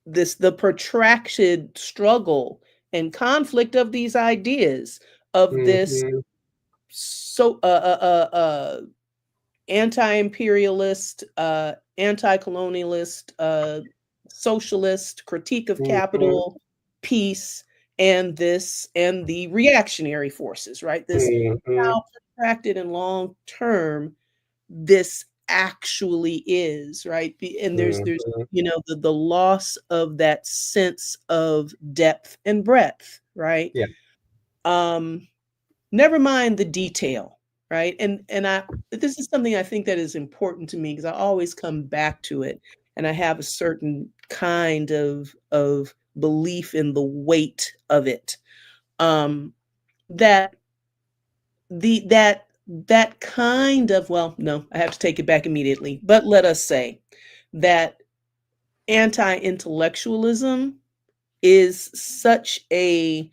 the protracted struggle and conflict of these ideas of this Mm-hmm. so anti-imperialist, anti-colonialist, socialist critique of Mm-hmm. capital, peace, and the reactionary forces, right? This, Mm-hmm. how protracted and long term this actually is, right? And there's Mm-hmm. the loss of that sense of depth and breadth, right? Yeah. Um, Never mind the detail, right? And I this is something I think that is important to me because I always come back to it, and I have a certain kind of belief in the weight of it. That the that kind of, well, no, I have to take it back immediately. But let us say that anti-intellectualism is such a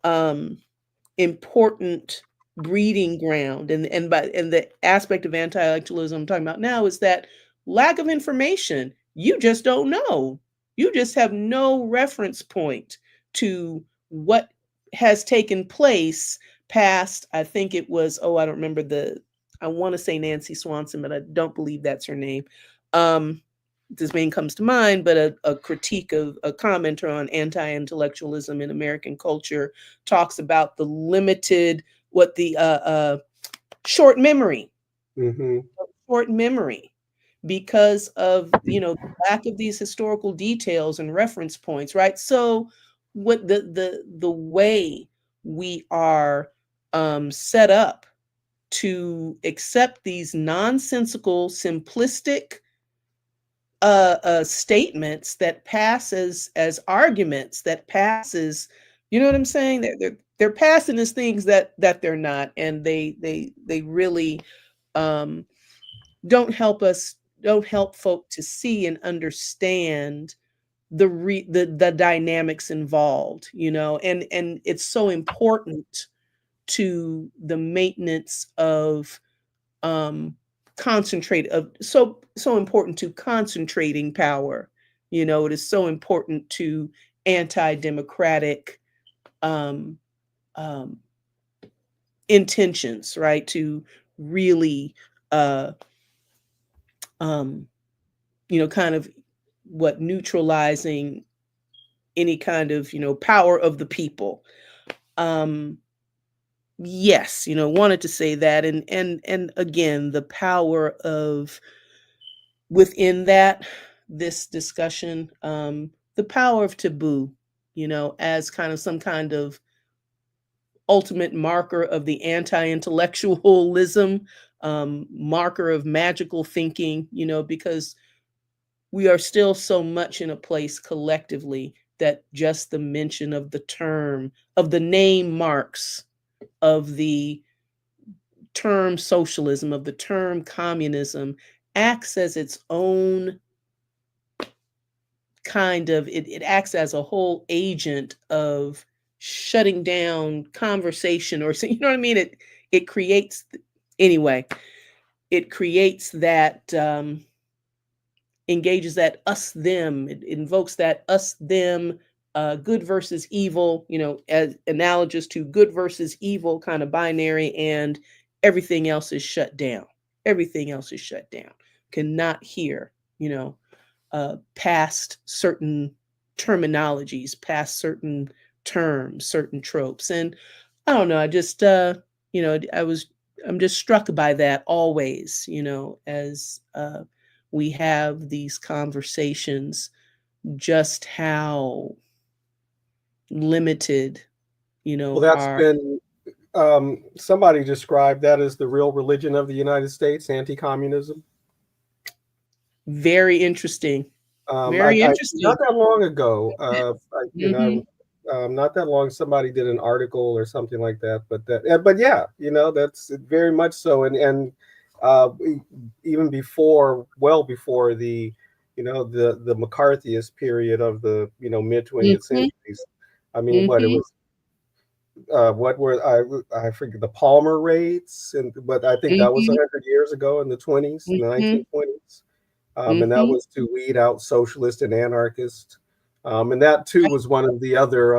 um important breeding ground, and the aspect of anti-intellectualism I'm talking about now is that lack of information. You just don't know. You just have no reference point to what has taken place past, I think it was, oh, I don't remember I want to say Nancy Swanson, but I don't believe that's her name. This name comes to mind, but a critique of a commenter on anti-intellectualism in American culture talks about the limited, what the short memory, Mm-hmm. short memory, because of the lack of these historical details and reference points, right? So, what the way we are set up to accept these nonsensical, simplistic statements that pass as arguments, that passes, you know what I'm saying? They're passing as things that they're not, and they really um, don't help folk to see and understand the dynamics involved, and it's so important to the maintenance of um concentrate of so important to concentrating power. It is so important to anti-democratic um um intentions, right? To really uh um kind of what neutralizing any kind of power of the people. um yes, wanted to say that, and again, the power of, within that, this discussion, the power of taboo, as kind of some kind of ultimate marker of the anti-intellectualism, marker of magical thinking, because we are still so much in a place collectively that just the mention of the term, of the name marks, of the term socialism, of the term communism, acts as its own kind of, it acts as a whole agent of shutting down conversation, or you know what I mean? It creates, anyway, it creates that engages that us them. It invokes that us them, good versus evil, as analogous to good versus evil kind of binary, and everything else is shut down. Everything else is shut down. Cannot hear, past certain terminologies, past certain terms, certain tropes. And I don't know, I just I'm just struck by that always, as we have these conversations, just how limited, Well, that's our been somebody described that as the real religion of the United States, anti-communism. very interesting. Very Not interesting. that long ago, Hmm. not that long, somebody did an article or something like that. But yeah, that's very much so. And even before, well before the McCarthyist period of the mid 20th Hmm. centuries. I mean, what it Hmm. was, what were I forget the Palmer raids, but I think that was Hmm. 100 years ago in the 20s, in the Hmm. 1920s. And that Hmm. was to weed out socialist and anarchist. And that too was one of the other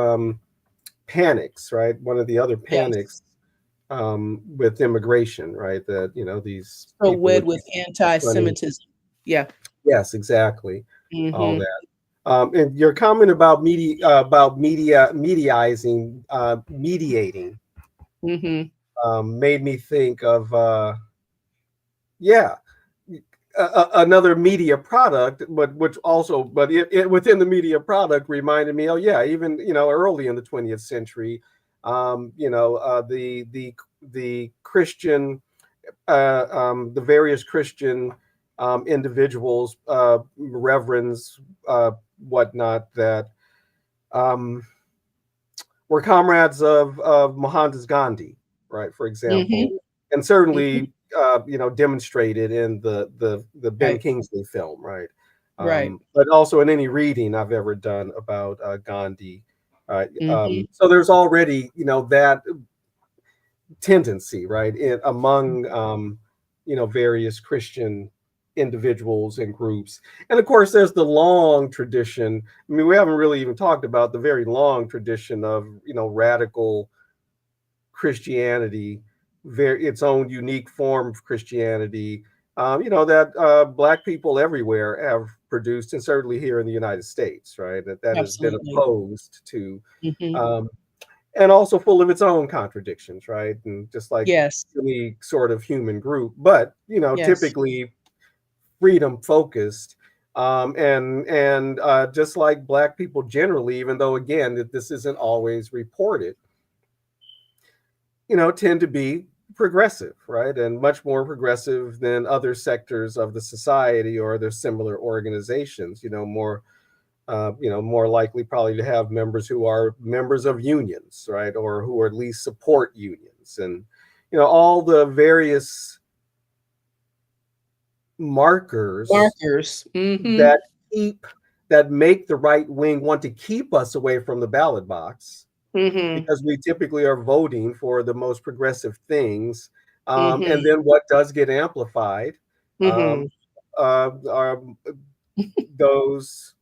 panics, right? One of the other Yes. panics with immigration, right? That these So people wed would with funny. anti-Semitism. Yeah. Yes, exactly. All Hmm. that. And your comment about mediaizing, mediating, Hmm. made me think of yeah, another media product, but which also, but it within the media product reminded me, oh yeah, even early in the 20th century, the Christian, the various Christian individuals, reverends, whatnot, that um, were comrades of Mohandas Gandhi, right, for example, Hmm. and Hmm. certainly demonstrated in the Ben Right. Kingsley film, right, Right. but also in any reading I've ever done about Gandhi. Hmm. So there's already that tendency, right, among various Christian individuals and groups. And of course, there's the long tradition. I mean, we haven't really even talked about the very long tradition of radical Christianity, its own unique form of Christianity. That Black people everywhere have produced, and certainly here in the United States, right? That has been Absolutely. opposed to. Hmm. Um, and also full of its own contradictions, right? And just like Yes. any sort of human group, but Yes. typically freedom focused. And just like Black people generally, even though again that this isn't always reported, tend to be progressive, right? And much more progressive than other sectors of the society or other similar organizations. More likely probably to have members who are members of unions, right? Or who at least support unions, and all the various markers Markers. Hmm. that keep that make the right wing want to keep us away from the ballot box, Hmm. because we typically are voting for the most progressive things. And Hmm. then what does get amplified um, Hmm. are those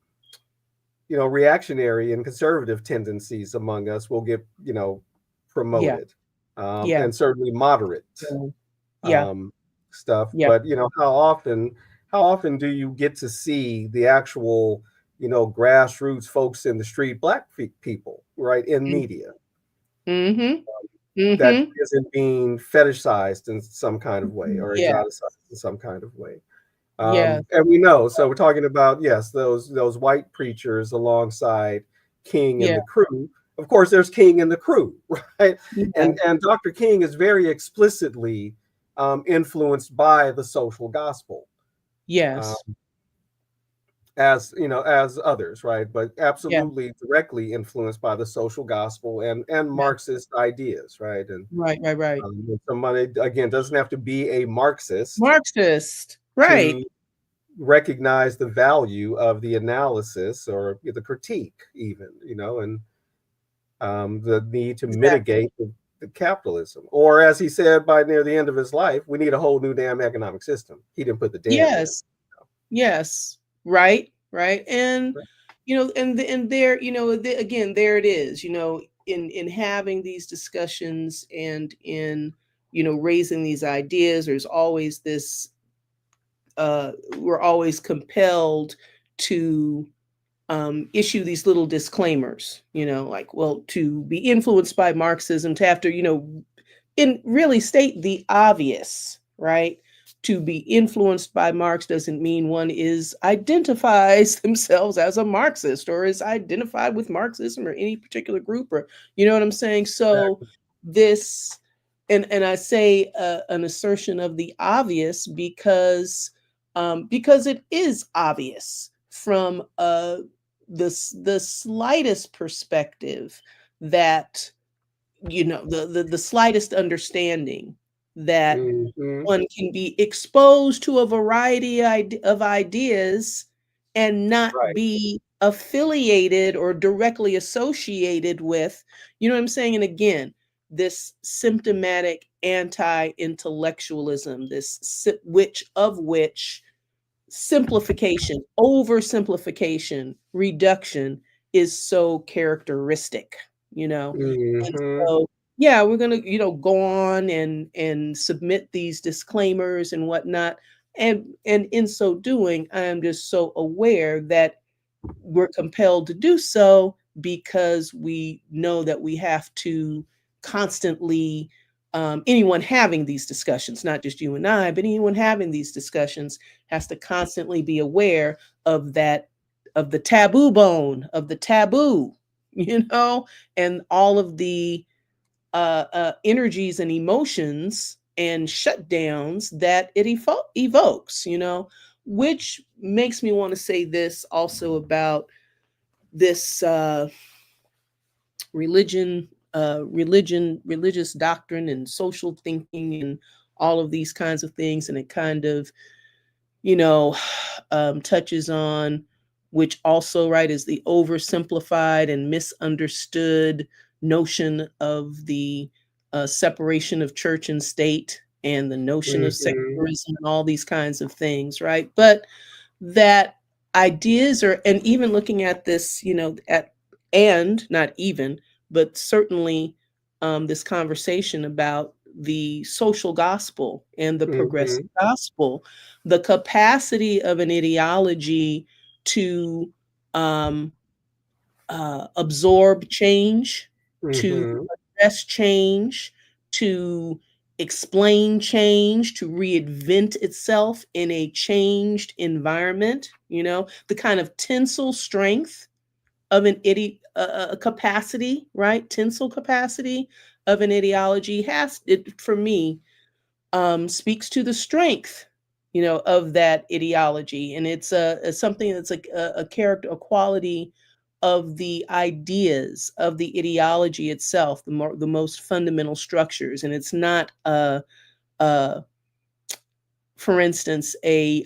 reactionary and conservative tendencies among us will get, Yeah. promoted, Yeah. and certainly moderate Yeah. um, stuff. Yeah. But how often do you get to see the actual, grassroots folks in the street, Black people, right, in media Hmm. that Hmm. isn't being fetishized in some kind of way or Yeah. exoticized in some kind of way? Yeah. And we know, so we're talking about, yes, those white preachers alongside King and Yeah. the crew. Of course, there's King and the crew, right? Yeah. And Dr. King is very explicitly influenced by the social gospel, uh, Yes. as others, right? But Yeah. absolutely directly influenced by the social gospel and Yeah. Marxist ideas, right? And Right. Right. Right. somebody again doesn't have to be a Marxist Marxist. Right. to recognize the value of the analysis or the critique, even, and the need to Exactly. mitigate the capitalism. Or, as he said by near the end of his life, we need a whole new damn economic system. He didn't put the damn in. Yes. Yes. Right, right. And and there, again, there it is, in having these discussions and in raising these ideas, there's always this we're always compelled to issue these little disclaimers, like, well, to be influenced by Marxism, to have to, and really state the obvious, right? To be influenced by Marx doesn't mean one is identifies themselves as a Marxist or is identified with Marxism or any particular group, or you know what I'm saying. So Exactly. this, and I say an assertion of the obvious because it is obvious from the slightest perspective that the slightest understanding that Mm-hmm. one can be exposed to a variety of ideas and not Right. be affiliated or directly associated with, what I'm saying? And again, this symptomatic anti-intellectualism, which simplification, oversimplification, reduction is so characteristic, And Mm-hmm. so, yeah, we're gonna, go on and submit these disclaimers and whatnot. And in so doing, I am just so aware that we're compelled to do so because we know that we have to constantly, anyone having these discussions, not just you and I, but anyone having these discussions has to constantly be aware of that, of the taboo bone, of the taboo, and all of the energies and emotions and shutdowns that it evokes, which makes me want to say this also about this religious doctrine and social thinking and all of these kinds of things. And it kind of, you know, touches on, which also, right, is the oversimplified and misunderstood notion of the separation of church and state and the notion of Mm-hmm. secularism and all these kinds of things, right? But that ideas are, and even looking at this, and not even, but certainly this conversation about the social gospel and the progressive Mm-hmm. gospel, the capacity of an ideology to um, absorb change, to Mm-hmm. address change, to explain change, to reinvent itself in a changed environment, the kind of tensile strength of a capacity, right? Tensile capacity of an ideology has it, for me, speaks to the strength, of that ideology, and it's something that's like a character, a quality of the ideas of the ideology itself, the most fundamental structures, and it's not uh, for instance, an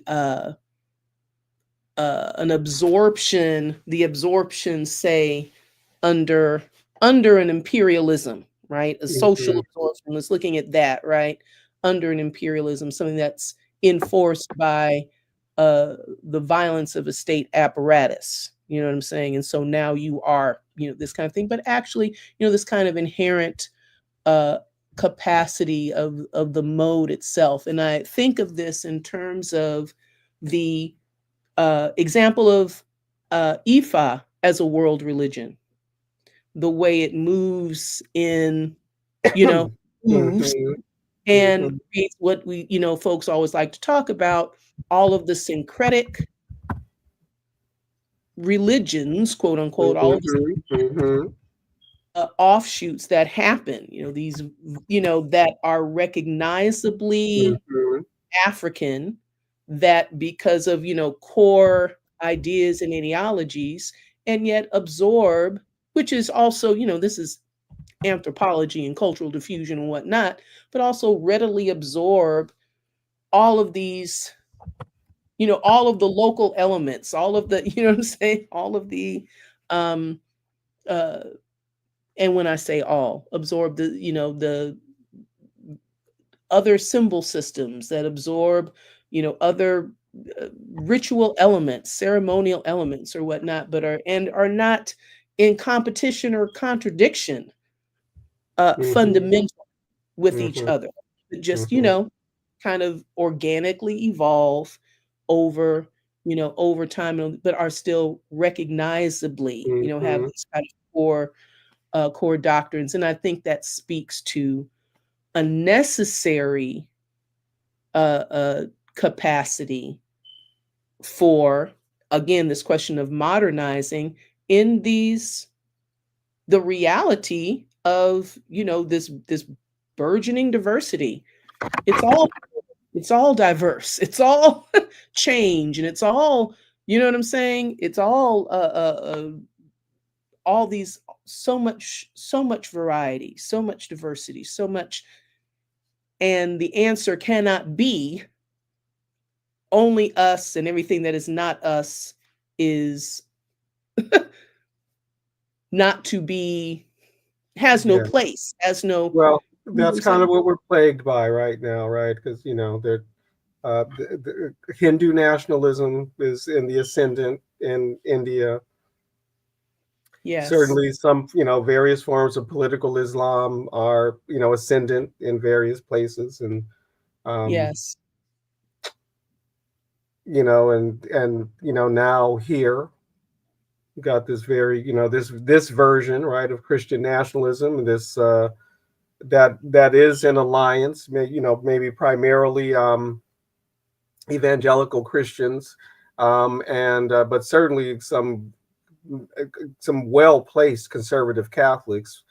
absorption, the absorption, say, under an imperialism, right? A social Mm-hmm. absorption. Let's looking at that, right? Under an imperialism, something that's enforced by uh, the violence of a state apparatus. You know what I'm saying? And so now you are, this kind of thing. But actually, this kind of inherent uh, capacity of the mode itself. And I think of this in terms of the example of Ifa as a world religion, the way it moves in, you know, moves Mm-hmm. and Mm-hmm. creates what we, folks always like to talk about, all of the syncretic religions, quote unquote, all of the Mm-hmm. Mm-hmm. offshoots that happen, these, that are recognizably Mm-hmm. African, that because of, core ideas and ideologies, and yet absorb, which is also, this is anthropology and cultural diffusion and whatnot, but also readily absorb all of these, all of the local elements, all of the, you know what I'm saying, all of the, um, uh, and when I say all, absorb the, the other symbol systems that absorb, other ritual elements, ceremonial elements, or whatnot, but are not in competition or contradiction fundamental with each other, but just kind of organically evolve over over time, but are still recognizably have these kind of core doctrines. And I think that speaks to a necessary capacity for, again, this question of modernizing in the reality of this burgeoning diversity. It's all diverse, it's all change, and it's all, you know what I'm saying, it's all these, so much variety, so much diversity, so much. And the answer cannot be only us, and everything that is not us is not to be, has no place, has no. Well, that's kind of what we're plagued by right now, right? Because the Hindu nationalism is in the ascendant in India. Yes. Certainly some, various forms of political Islam are, ascendant in various places. And, yes. And now here, got this very, this version, right, of Christian nationalism, this, that is an alliance, maybe primarily evangelical Christians, but certainly some well-placed conservative Catholics,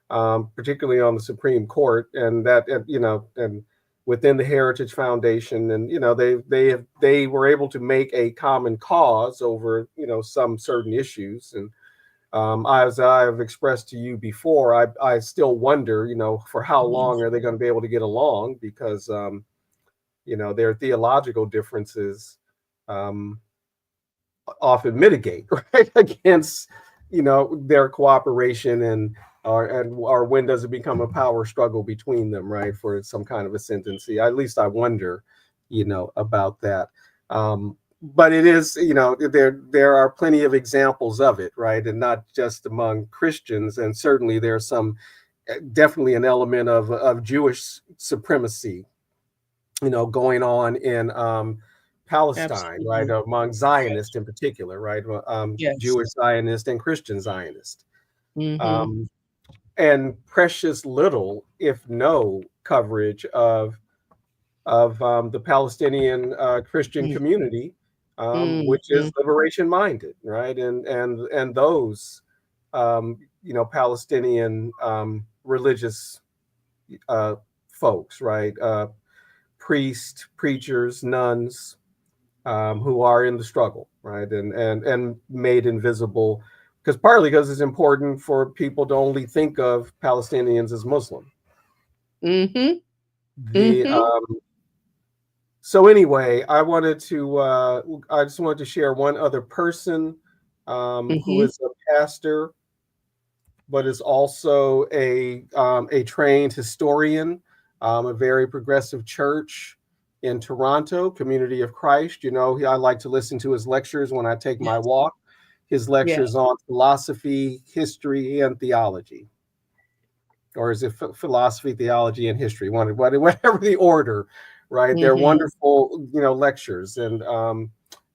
particularly on the Supreme Court, and that and within the Heritage Foundation, and they were able to make a common cause over some certain issues. And as I've expressed to you before, I still wonder, for how long are they going to be able to get along, because their theological differences often mitigate, right, against their cooperation, and or when does it become a power struggle between them, right, for some kind of ascendancy. At least I wonder about that. But it is, there are plenty of examples of it, right, and not just among Christians. And certainly there's some, definitely an element of Jewish supremacy going on in Palestine. Absolutely. Right, among Zionists in particular, right, yes. Jewish Zionist and Christian Zionist. And precious little, if no, coverage of the Palestinian Christian community, which is liberation minded, right, and those Palestinian religious folks, right, priests, preachers, nuns, who are in the struggle, right, and made invisible, partly because it's important for people to only think of Palestinians as Muslim. So anyway, I just wanted to share one other person who is a pastor, but is also a trained historian, a very progressive church in Toronto, Community of Christ. I like to listen to his lectures when I take my walk. His lectures on philosophy, history, and theology. Or is it philosophy, theology, and history? Whatever the order, right? They're wonderful, lectures, and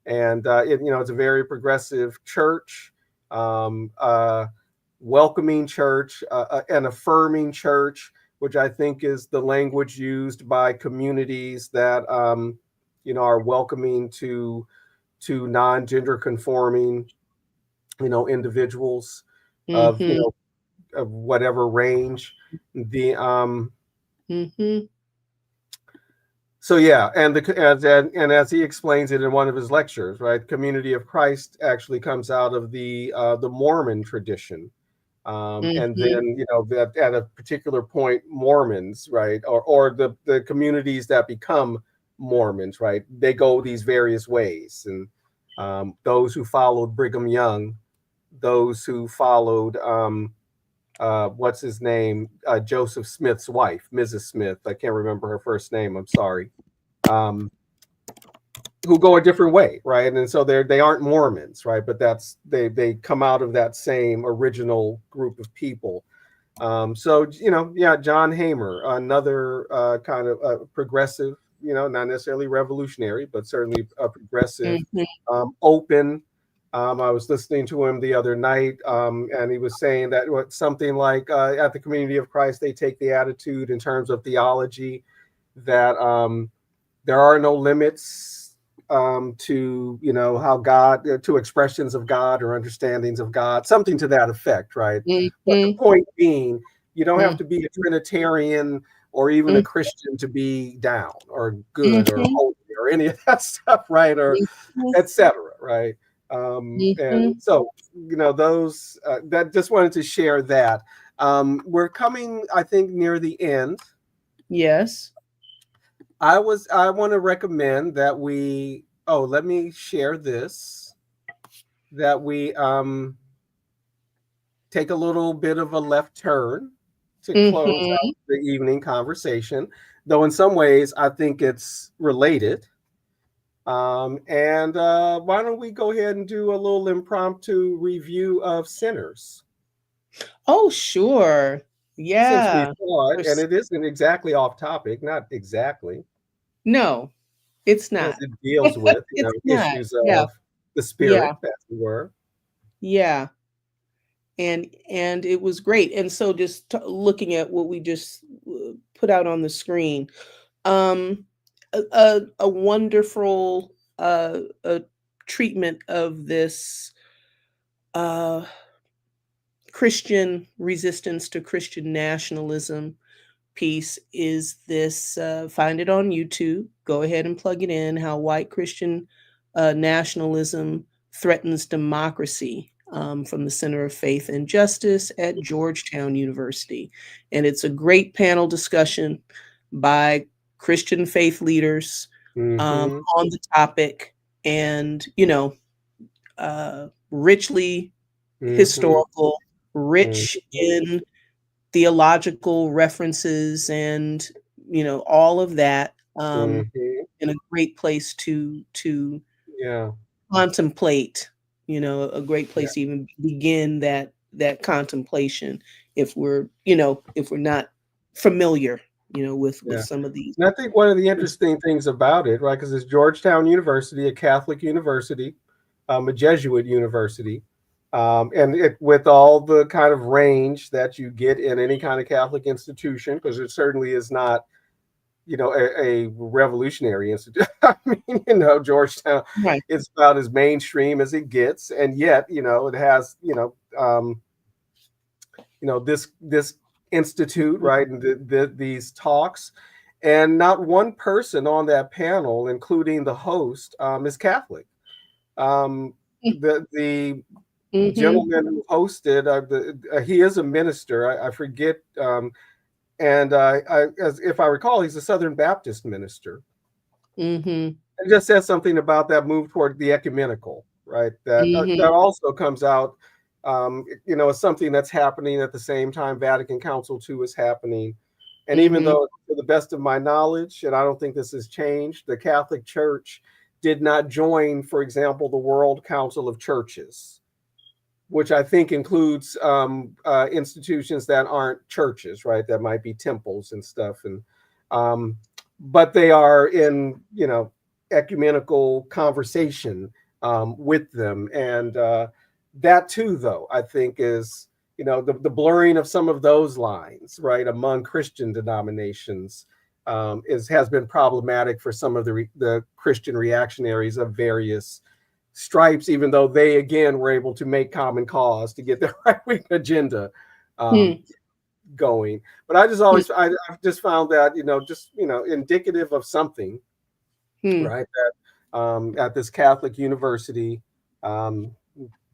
it's a very progressive church, welcoming church, an affirming church, which I think is the language used by communities that are welcoming to non-gender conforming individuals of of whatever range. So yeah, and as he explains it in one of his lectures, right, Community of Christ actually comes out of the Mormon tradition, and then at a particular point, Mormons, right, or the communities that become Mormons, right, they go these various ways, and those who followed Brigham Young, those who followed what's his name, Joseph Smith's wife, Mrs. Smith. I can't remember her first name. I'm sorry. who go a different way, right? And so they aren't Mormons, right? But that's they come out of that same original group of people. So yeah, John Hamer, another kind of progressive, not necessarily revolutionary, but certainly a progressive, Mhm. open. I was listening to him the other night, and he was saying that something like at the Community of Christ, they take the attitude in terms of theology that there are no limits to how God, to expressions of God or understandings of God, something to that effect, right? But the Mhm. point being, you don't have Mhm. to be a Trinitarian or even a Mhm. Christian to be down or good or Mhm. holy or any of that stuff, right? Or Mhm. etc. Right? And Mhm. so those that just wanted to share that. We're coming, I think, near the end. Yes. I want to recommend that we, let me share this, that we take a little bit of a left turn to close Mhm. out the evening conversation, though in some ways I think it's related. And why don't we go ahead and do a little impromptu review of Sinners, Oh, sure. since we Yeah. saw it, and There's it isn't exactly off topic, not exactly, no, it's as not. it deals with It's not. issues Yeah. of the Yeah. spirit, as it were. Yeah. And it was great. And so just looking at what we just put out on the screen, um, a wonderful treatment of this uh, Christian resistance to Christian nationalism piece is this. Find it on YouTube. Go ahead and plug it in. How white Christian nationalism threatens democracy, from the Center of Faith and Justice at Georgetown University. And it's a great panel discussion by Christian faith leaders Mm-hmm. on the topic, and, richly Mm-hmm. historical, rich in theological references, and all of that, Mm-hmm. in a great place to Yeah. contemplate, a great Yeah. place to even begin that contemplation, if we're not familiar, with Yeah. some of these. And I think one of the interesting things about it, right, because it's Georgetown University, a Catholic university, a Jesuit university, and with all the kind of range that you get in any kind of Catholic institution, because it certainly is not, a revolutionary institute. I mean, Georgetown Right. is about as mainstream as it gets, and yet, it has, this institute, right, and these talks, and not one person on that panel, including the host, is Catholic. The Mm-hmm. gentleman who hosted, he is a minister. I forget, and as if I recall, he's a Southern Baptist minister. Mm-hmm. It just says something about that move toward the ecumenical, right? That Mm-hmm. also comes out, as something that's happening at the same time Vatican Council II is happening. And even Mm-hmm. though, to the best of my knowledge, and I don't think this has changed, the Catholic Church did not join, for example, the World Council of Churches, which I think includes institutions that aren't churches, right? That might be temples and stuff, and um, but they are in ecumenical conversation with them, and that too, though, I think is the blurring of some of those lines, right, among Christian denominations. Has been problematic for some of the Christian reactionaries of various stripes, even though they again were able to make common cause to get their right wing agenda um, going. But I've just found that just indicative of something, Mm-hmm. right? That at this Catholic university, um,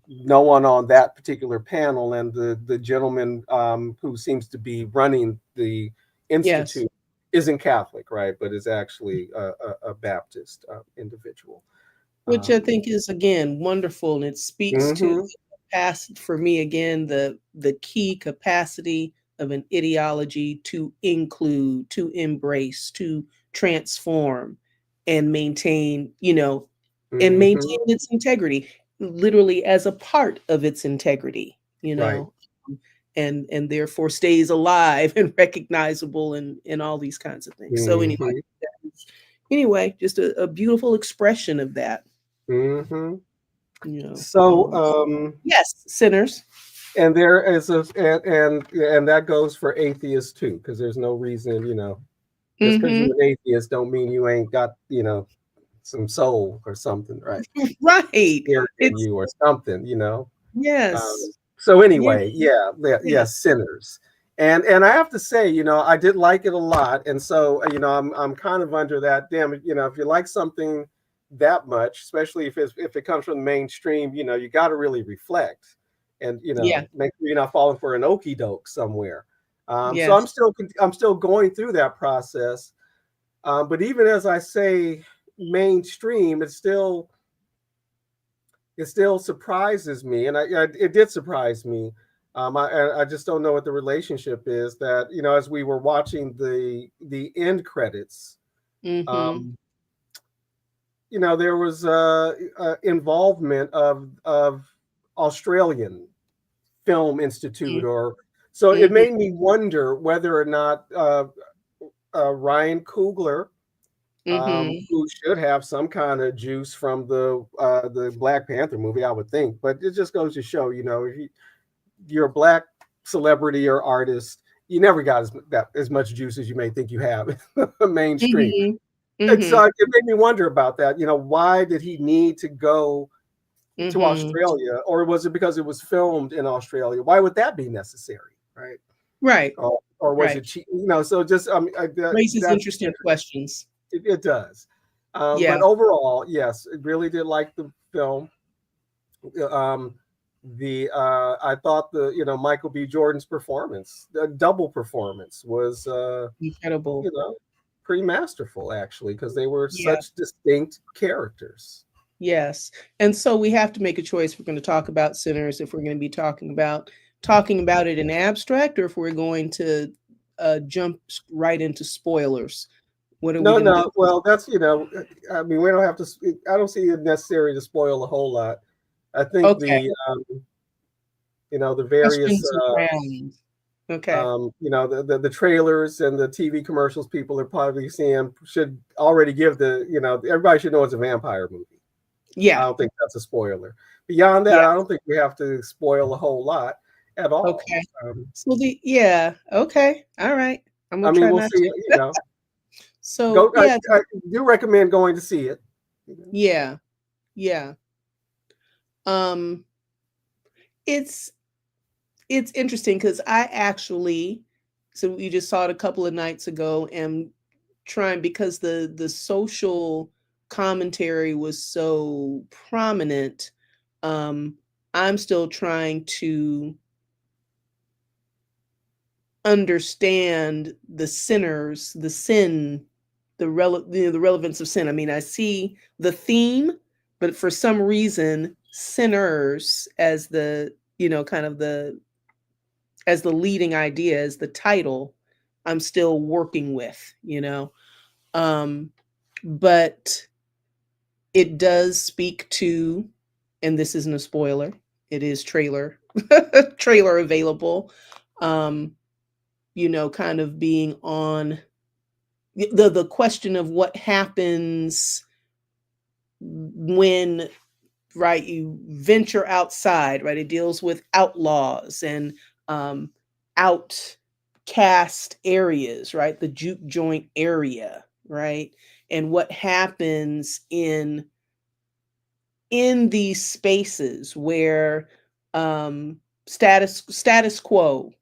no one on that particular panel, and the gentleman who seems to be running the Yes. institute isn't Catholic, right? But is actually a Baptist individual. Which I Um, think is, again, wonderful, and it speaks to mhm. the for me, again, the key capacity of an ideology to include, to embrace, to transform. and maintain, and Mm-hmm. maintain its integrity, literally as a part of its integrity, Right. and therefore stays alive and recognizable and all these kinds of things. So Mm-hmm. anyway, just a beautiful expression of that, Mm-hmm. you know. So, Yes, sinners. and there is and that goes for atheists too, because there's no reason, just because Hmm. you're an atheist don't mean you ain't got, some soul or something, right? Right. Spirit in It's you or something. yes. So Yeah. anyway, yeah, yeah, yeah, Yes. sinners. And I have to say, I did like it a lot. And so, I'm kind of under that, damn it, if you like something that much, especially if it comes from the mainstream, you got to really reflect and, Yeah. make sure you're not falling for an okey doke somewhere. So Yes. I'm still going through that process. But even as I say mainstream, it still surprises me, and it did surprise me. I just don't know what the relationship is. That as we were watching the end credits, Hmm. um, there was involvement of Australian Film Institute, or so it Hmm. made me wonder whether or not Ryan Coogler, Hmm. who should have some kind of juice from the Black Panther movie, I would think. But it just goes to show, if you're a black celebrity or artist, you never got as much juice as you may think you have mainstream. Hmm. And Hmm. so it made me wonder about that. Why did he need to go to Hmm. Australia, or was it because it was filmed in Australia? Why would that be necessary, right? Right. Or was Right. it cheap? So just Raises that's interesting interesting. questions. It does. But Yeah. overall, yes, it really did like the film. Um, the I thought the Michael B. Jordan's performance, the double performance, was Incredible. you know pretty masterful actually, because they were Yeah. such distinct characters. Yes. And so we have to make a choice. We're going to talk about sinners, if we're going to be talking about it in abstract, or if we're going to jump right into spoilers. What are we No, going to do? no. Well, that's I mean, we don't have to. I don't see it necessary to spoil a whole lot. I think Okay. the various Questions around. Okay. the trailers and the TV commercials people are probably seeing should already give everybody should know it's a vampire movie. I Yeah. don't think that's a spoiler. Beyond that, Yeah. I don't think we have to spoil a whole lot at all. Okay. So yeah. Okay. All right. I'm I going to mean, try we'll not see. to. So Go. yeah. I do recommend going to see it. Yeah. Yeah. Um, it's it's interesting because I actually, so we just saw it a couple of nights ago, and trying, because the social commentary was so prominent. um I'm still trying to understand the sinners, the sin, the relevance of sin. I mean, I see the theme, but for some reason, sinners as the, kind of as the leading idea, as the title, I'm still working with. Um, but it does speak to, and this isn't a spoiler, it is trailer available. Um, kind of being on the question of what happens when, right, you venture outside, right? It deals with outlaws and um outcast areas, right? The juke joint area, right? And what happens in these spaces where status quo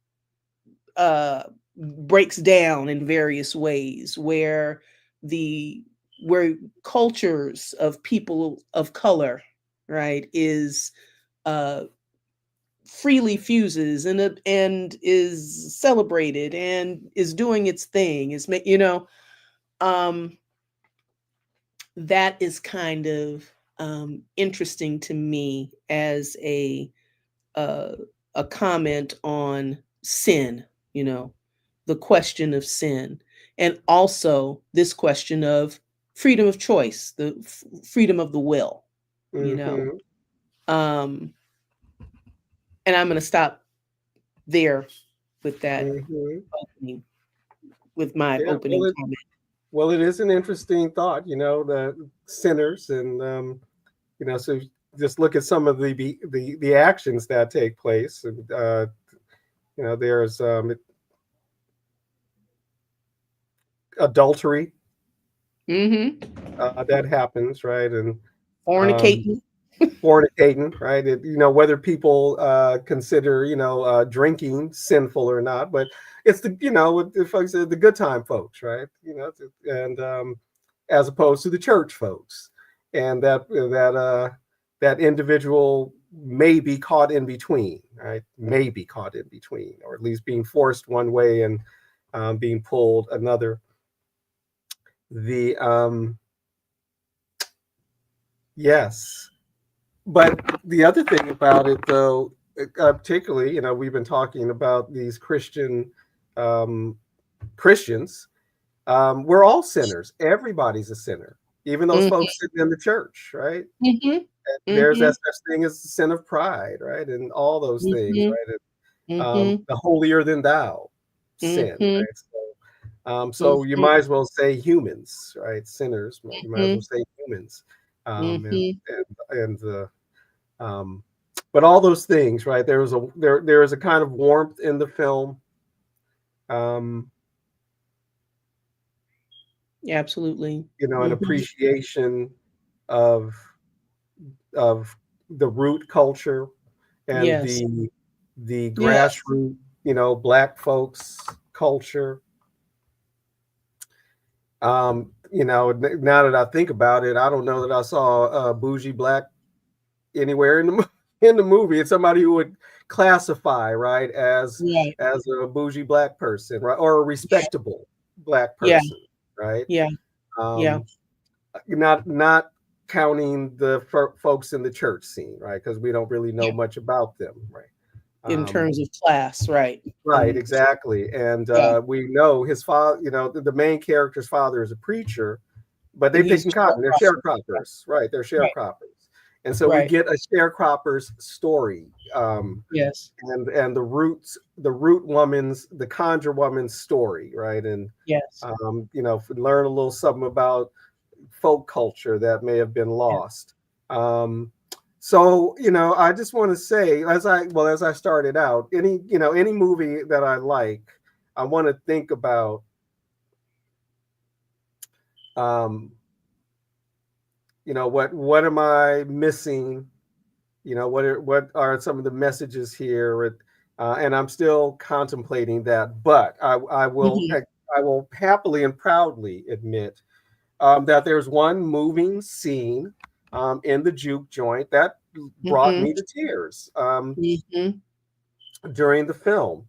uh breaks down in various ways, the where cultures of people of color, right, is uh freely fuses and is celebrated and is doing its thing, um that is kind of interesting to me as uh, a comment on sin, the question of sin, and also this question of freedom of choice, the freedom of the will, you know. Mm-hmm. Um, and I'm going to stop there with that Mm-hmm. opening, with my Yeah. opening comment. Well, it is an interesting thought, the sinners, and so just look at some of the actions that take place, and there's adultery Mm-hmm. that happens, right, and um, Fornicating. fornicating, right? Whether people consider drinking sinful or not, but it's what the folks the good time folks, right? And as opposed to the church folks, and that individual may be caught in between, right? May be caught in between, or at least being forced one way and being pulled another. The Yes. But the other thing about it, though, particularly, we've been talking about these um, Christians. We're all sinners. Everybody's a sinner, even those Mm-hmm. folks sitting in the church, right? Mm-hmm. There's Mm-hmm. that such thing as the sin of pride, right? And all those things, Mm-hmm. right? Mm-hmm. The holier than thou sin, Mm-hmm. right? So you Mm-hmm. might as well say humans, right? Sinners. You might as well Mm-hmm. say humans, um, and Mm-hmm. and um, but all those things, right? There is a kind of warmth in the film, um, Absolutely. an Mm-hmm. appreciation of of the root culture and Yes. the Yes. grassroots, black folks culture. Now that I think about it, I don't know that I saw a bougie black anywhere in the in the movie. It's somebody who would classify, right, Right. as a bougie black person, right, or a respectable black Yeah. person, right? Yeah. Yeah. Um, not counting the folks in the church scene, right, because we don't really know Yeah. much about them, right? In Um, terms of class, right. right, And exactly, and yeah. we know his father. The main character's father is a preacher, but they And he's picking a cotton. They're sharecropper. sharecroppers, right? They're Right. sharecroppers, and so we Right. get a sharecropper's story, Yes. and the root woman's, the conjure woman's story, right? And Yes. learn a little something about folk culture that may have been Yeah. lost. So I just want to say, as I started out, any movie that I like, I want to think about um, what am I missing? What are some of the messages here? And I'm still contemplating that, but Mhm. I will happily and proudly admit that there's one moving scene in the juke joint that brought Mhm. me to tears Mhm. during the film,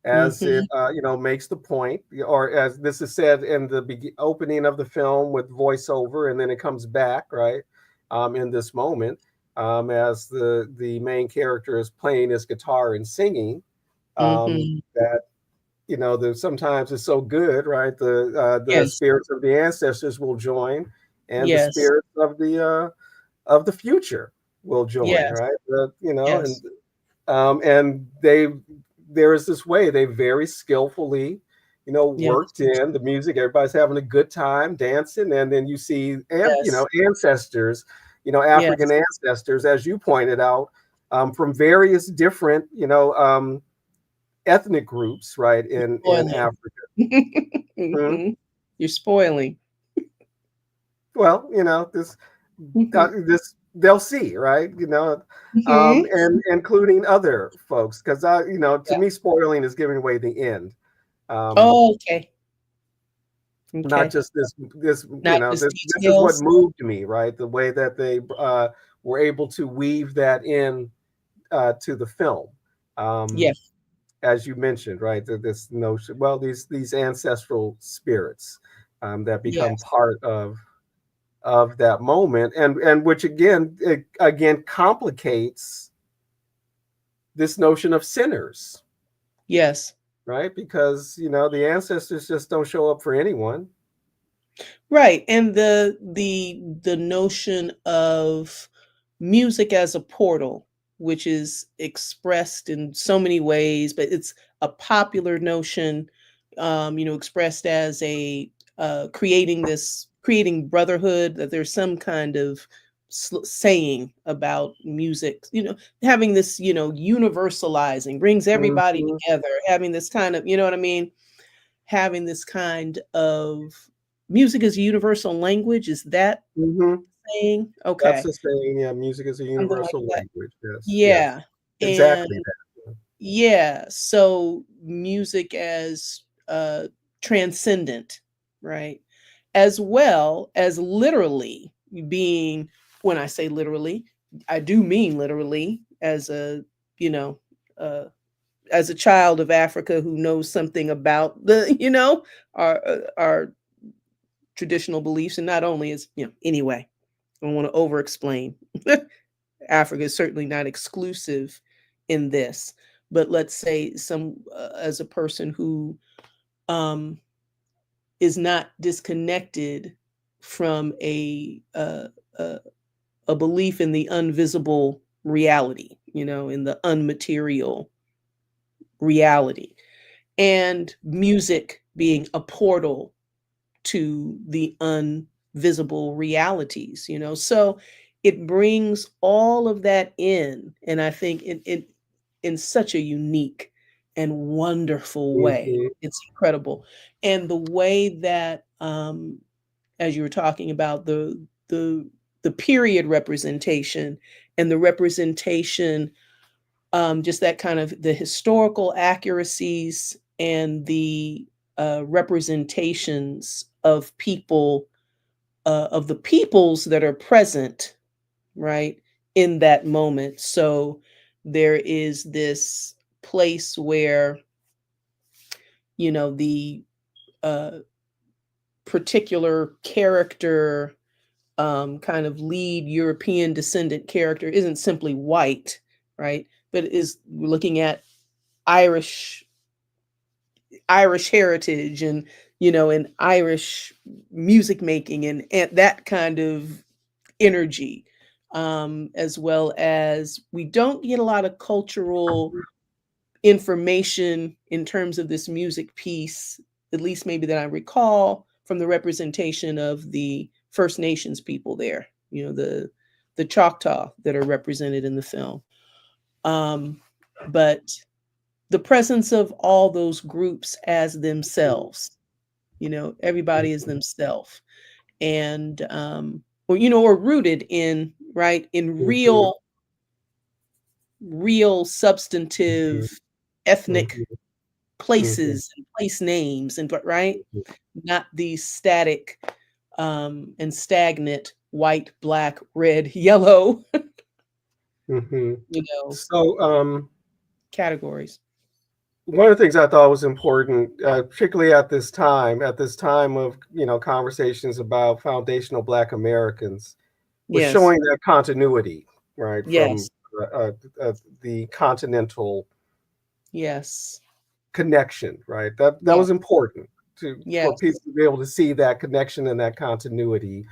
as it Mhm. makes the point, or as this is said in the opening of the film with voiceover, and then it comes back, right, in this moment, as the main character is playing his guitar and singing, Mhm. that sometimes it's so good, right? The Yes. spirits of the ancestors will join, and the Yes. spirits of the future will join, Yes. right? Yes. And there is this way they very skillfully, Yes. worked in the music. Everybody's having a good time dancing, and then you see, Yes. ancestors, African Yes. ancestors, as you pointed out, from various different, ethnic groups, right, in Spoiling. Africa. Hmm? Mhm. You're spoiling. Well, Mhm. this they'll see, right? Mhm. And including other folks, because to Yeah. me, spoiling is giving away the end. Um, Oh, okay. Not Okay. just this, Not just this is what details. moved me, right? The way that they were able to weave that in to the film. Um, Yes. as you mentioned, right? This notion, well, these ancestral spirits that become Yes. part of that moment, and which again complicates this notion of sinners, Yes. right? Because the ancestors just don't show up for anyone. Right. And the notion of music as a portal, which is expressed in so many ways, but it's a popular notion, expressed as a creating brotherhood, that there's some kind of saying about music, having this, universalizing, brings everybody Mhm, together, having this kind of, what I mean, having this kind of music as a universal language. Is that mhm. saying? That's Okay. the saying, yeah, music is a Something like universal that. language. Yes, yes. Yeah. And Exactly that. yeah, so music as transcendent, right? As well as literally being, when I say literally, I do mean literally as a, you know, uh, as a child of Africa who knows something about the, our traditional beliefs, and not only as, anyway, I don't want to over explain. Africa is certainly not exclusive in this, but let's say some as a person who um, is not disconnected from a belief in the invisible reality, in the unmaterial reality, and music being a portal to the invisible realities, so it brings all of that in, and I think in such a unique and wonderful way. Mhm, It's incredible. And the way that as you were talking about the period representation, and the representation, just that kind of the historical accuracies, and the representations of people, of the peoples that are present, right, in that moment. So there is this place where, the uh, particular character, kind of lead European descendant character, isn't simply white, right, but is looking at Irish Irish heritage, and Irish music making, and that kind of energy, as well as we don't get a lot of cultural information in terms of this music piece, at least maybe that I recall, from the representation of the First Nations people there, the Choctaw that are represented in the film. Um, but the presence of all those groups as themselves, everybody is mhm, themselves, and or rooted in, right, in mhm, real substantive ethnic mhm, mhm, places and place names, and but right, mhm, not these static and stagnant white, black, red, yellow, mhm. you know So, categories. one of the things I thought was important, particularly at this time of conversations about foundational Black Americans, was Yes. showing that continuity, right, from Yes. the continental Yes. connection, right? That Yeah. was important for Yes. people to be able to see that connection and that continuity.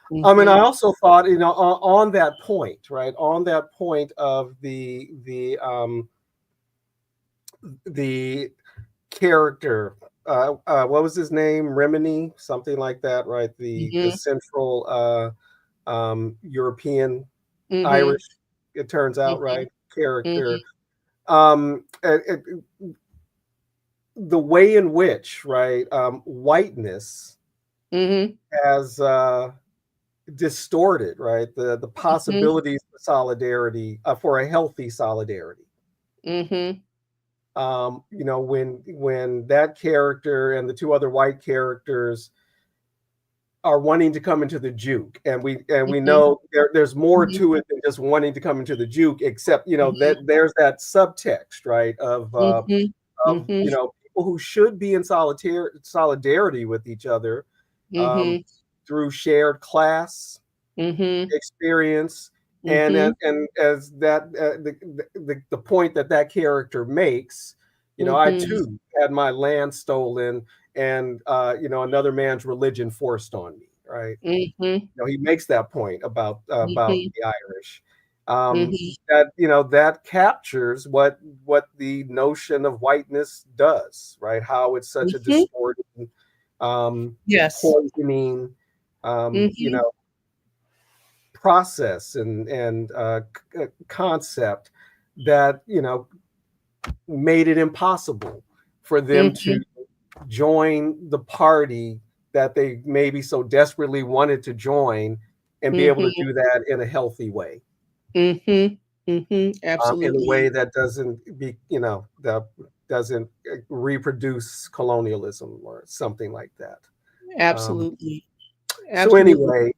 And I Mhm. also thought, on that point, right, on that point of the character, what was his name? Remini, something like that, right? The Mhm. central European Mhm. Irish, it turns out, Mhm. right? Character. Mhm. The way in which, right, whiteness Mhm. has distorted, right, the Mhm. possibilities for solidarity, for a healthy solidarity. Mhm. When that character and the two other white characters are wanting to come into the juke, and we Mhm. know there's more Mhm. to it than just wanting to come into the juke, except Mhm. that there's that subtext, right, Mhm. of Mhm. people who should be in solidarity with each other, um, Mhm. through shared class Mhm. experience, Mhm. and as that the point that character makes, I Mhm. too had my land stolen, and another man's religion forced on me, right? Mm-hmm. He makes that point about Mm-hmm. the Irish. Um, Mm-hmm. that captures what the notion of whiteness does, right? How it's such a Mm-hmm. distorting, Yes. poisoning, Mm-hmm. process and concept that made it impossible for them to Mm-hmm. join the party that they maybe so desperately wanted to join and be able to Mm-hmm. do that in a healthy way, Mm-hmm. Mm-hmm. in a way Absolutely. that that doesn't reproduce colonialism or something like that. Um, Absolutely. so Absolutely. anyway,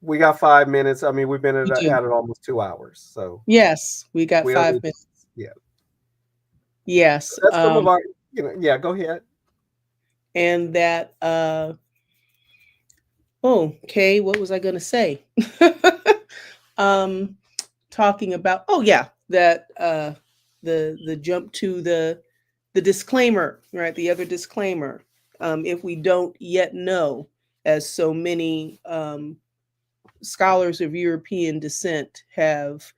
we got 5 minutes. I mean, we've been We do. at it almost 2 hours, so Yes, we got we don't need. 5 minutes. Yeah, so Yes. that's some of our. Yeah. Go ahead. And that oh, okay, what was I gonna say? um Talking about, oh yeah, that the jump to the disclaimer, right? The other disclaimer. If we don't yet know, as so many scholars of European descent have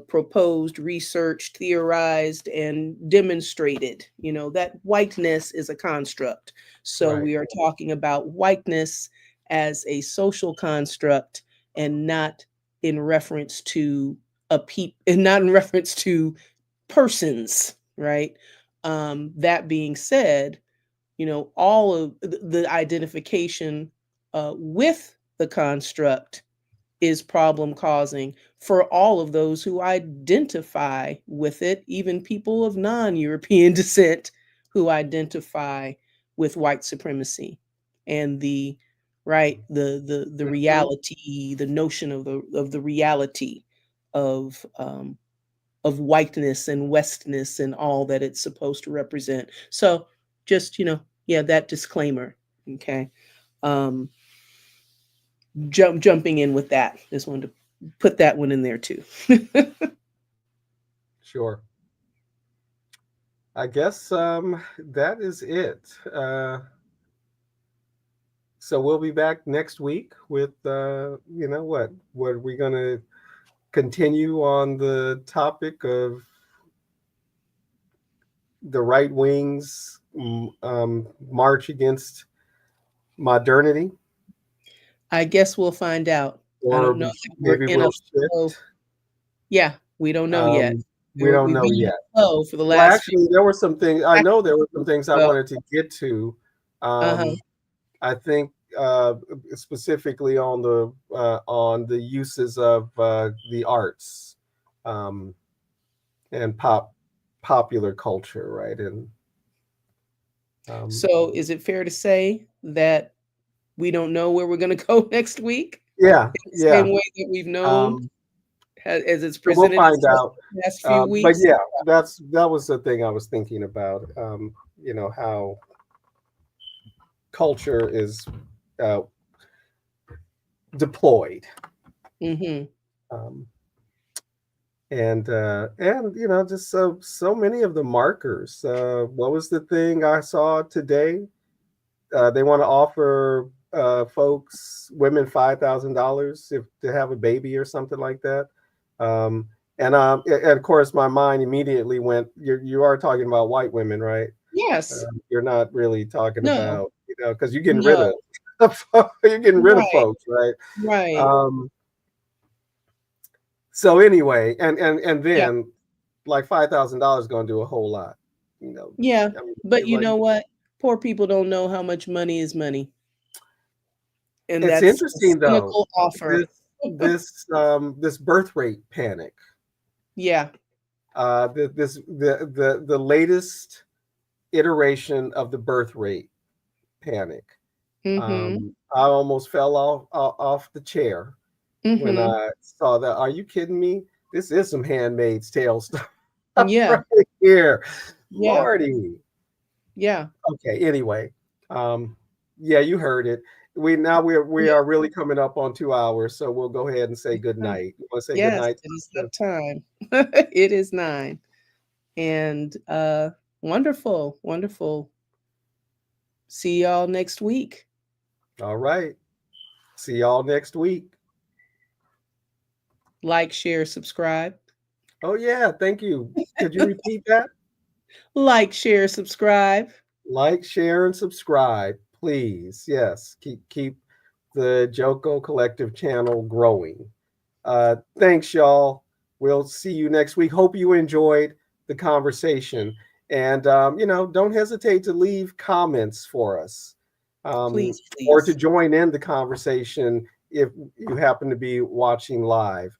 proposed, researched, theorized, and demonstrated, that whiteness is a construct. So Right. we are talking about whiteness as a social construct and not in reference to and not in reference to persons, right? That being said, all of the identification with the construct is problem causing for all of those who identify with it, even people of non-European descent who identify with white supremacy and the right the Mhm. reality, the notion of the reality of whiteness and westness and all that it's supposed to represent. So just yeah, that disclaimer. Okay. um jumping in with that. Just wanted to put that one in there too. Sure. I guess that is it. So we'll be back next week with what are we gonna continue on the topic of the right wing's march against modernity, I guess we'll find out. I or don't know if we're maybe in a we'll flow. shift. Yeah, we don't know yet. We don't We've know been in yet. a flow for the Well, last few. actually, there were some things. I know there were some things I So, wanted to get to. uh-huh. I think specifically on the uses of the arts, um, and popular culture, right? And um, So is it fair to say that we don't know where we're going to go next week yeah, in the yeah. same way that we've known Um, as it's so we'll presented find itself out. the past few But weeks? yeah, that was the thing I was thinking about. How culture is uh, deployed. Mm-hmm. Um, and just so many of the markers. What was the thing I saw today? They want to offer women $5,000 if to have a baby or something like that. Um, and of course, my mind immediately went. You are talking about white women, right? Yes. You're not really talking No. about because you're getting rid No. of you're getting rid of Right. folks, right? Right. Um, so anyway, and Yeah. then like $5,000 going to do a whole lot, you know. Yeah. I mean, But it's you like know what? Poor people don't know how much money is money. And it's that's a interesting though. cynical offer. This birth rate panic. Yeah. The latest iteration of the birth rate panic. Mhm. I almost fell off the chair when Mhm. I saw that. Are you kidding me? This is some Handmaid's Tale stuff Yeah. right here, Yeah. Lordy. Yeah. Okay. Anyway, um, yeah, you heard it. We Yeah. are really coming up on 2 hours, so we'll go ahead and say good Right. night. You want to say good Yes, night? it is that time. It is 9. And wonderful, wonderful See y'all next week. All right. See y'all next week. Like, share, subscribe. Oh, yeah. Thank you. Could you repeat that? Like, share, subscribe. Like, share, and subscribe, please. Yes. Keep the Joko Collective channel growing. Thanks, y'all. We'll see you next week. Hope you enjoyed the conversation. And, don't hesitate to leave comments for us, Please, or to please. join in the conversation if you happen to be watching live.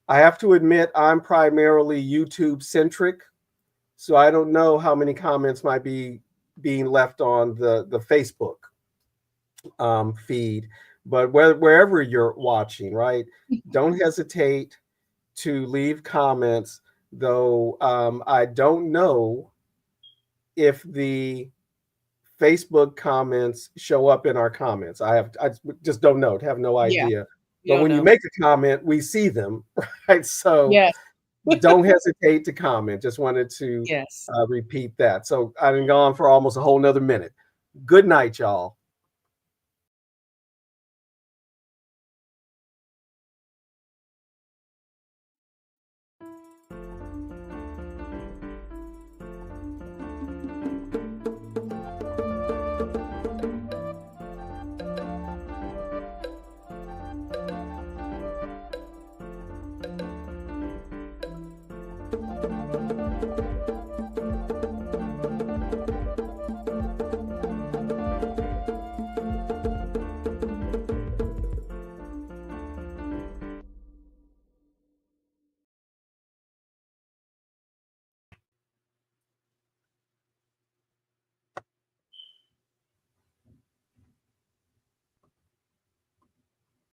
I have to admit, I'm primarily YouTube centric, so I don't know how many comments might be being left on the Facebook feed. But wherever you're watching, right, don't hesitate to leave comments, though I don't know if the Facebook comments show up in our comments. I just don't know. Have no Yeah. idea. You But don't when you know. make a comment, we see them, right? So Yes. don't hesitate to comment. Just wanted to Yes. repeat that. So I've been gone for almost a whole nother minute. Good night, y'all.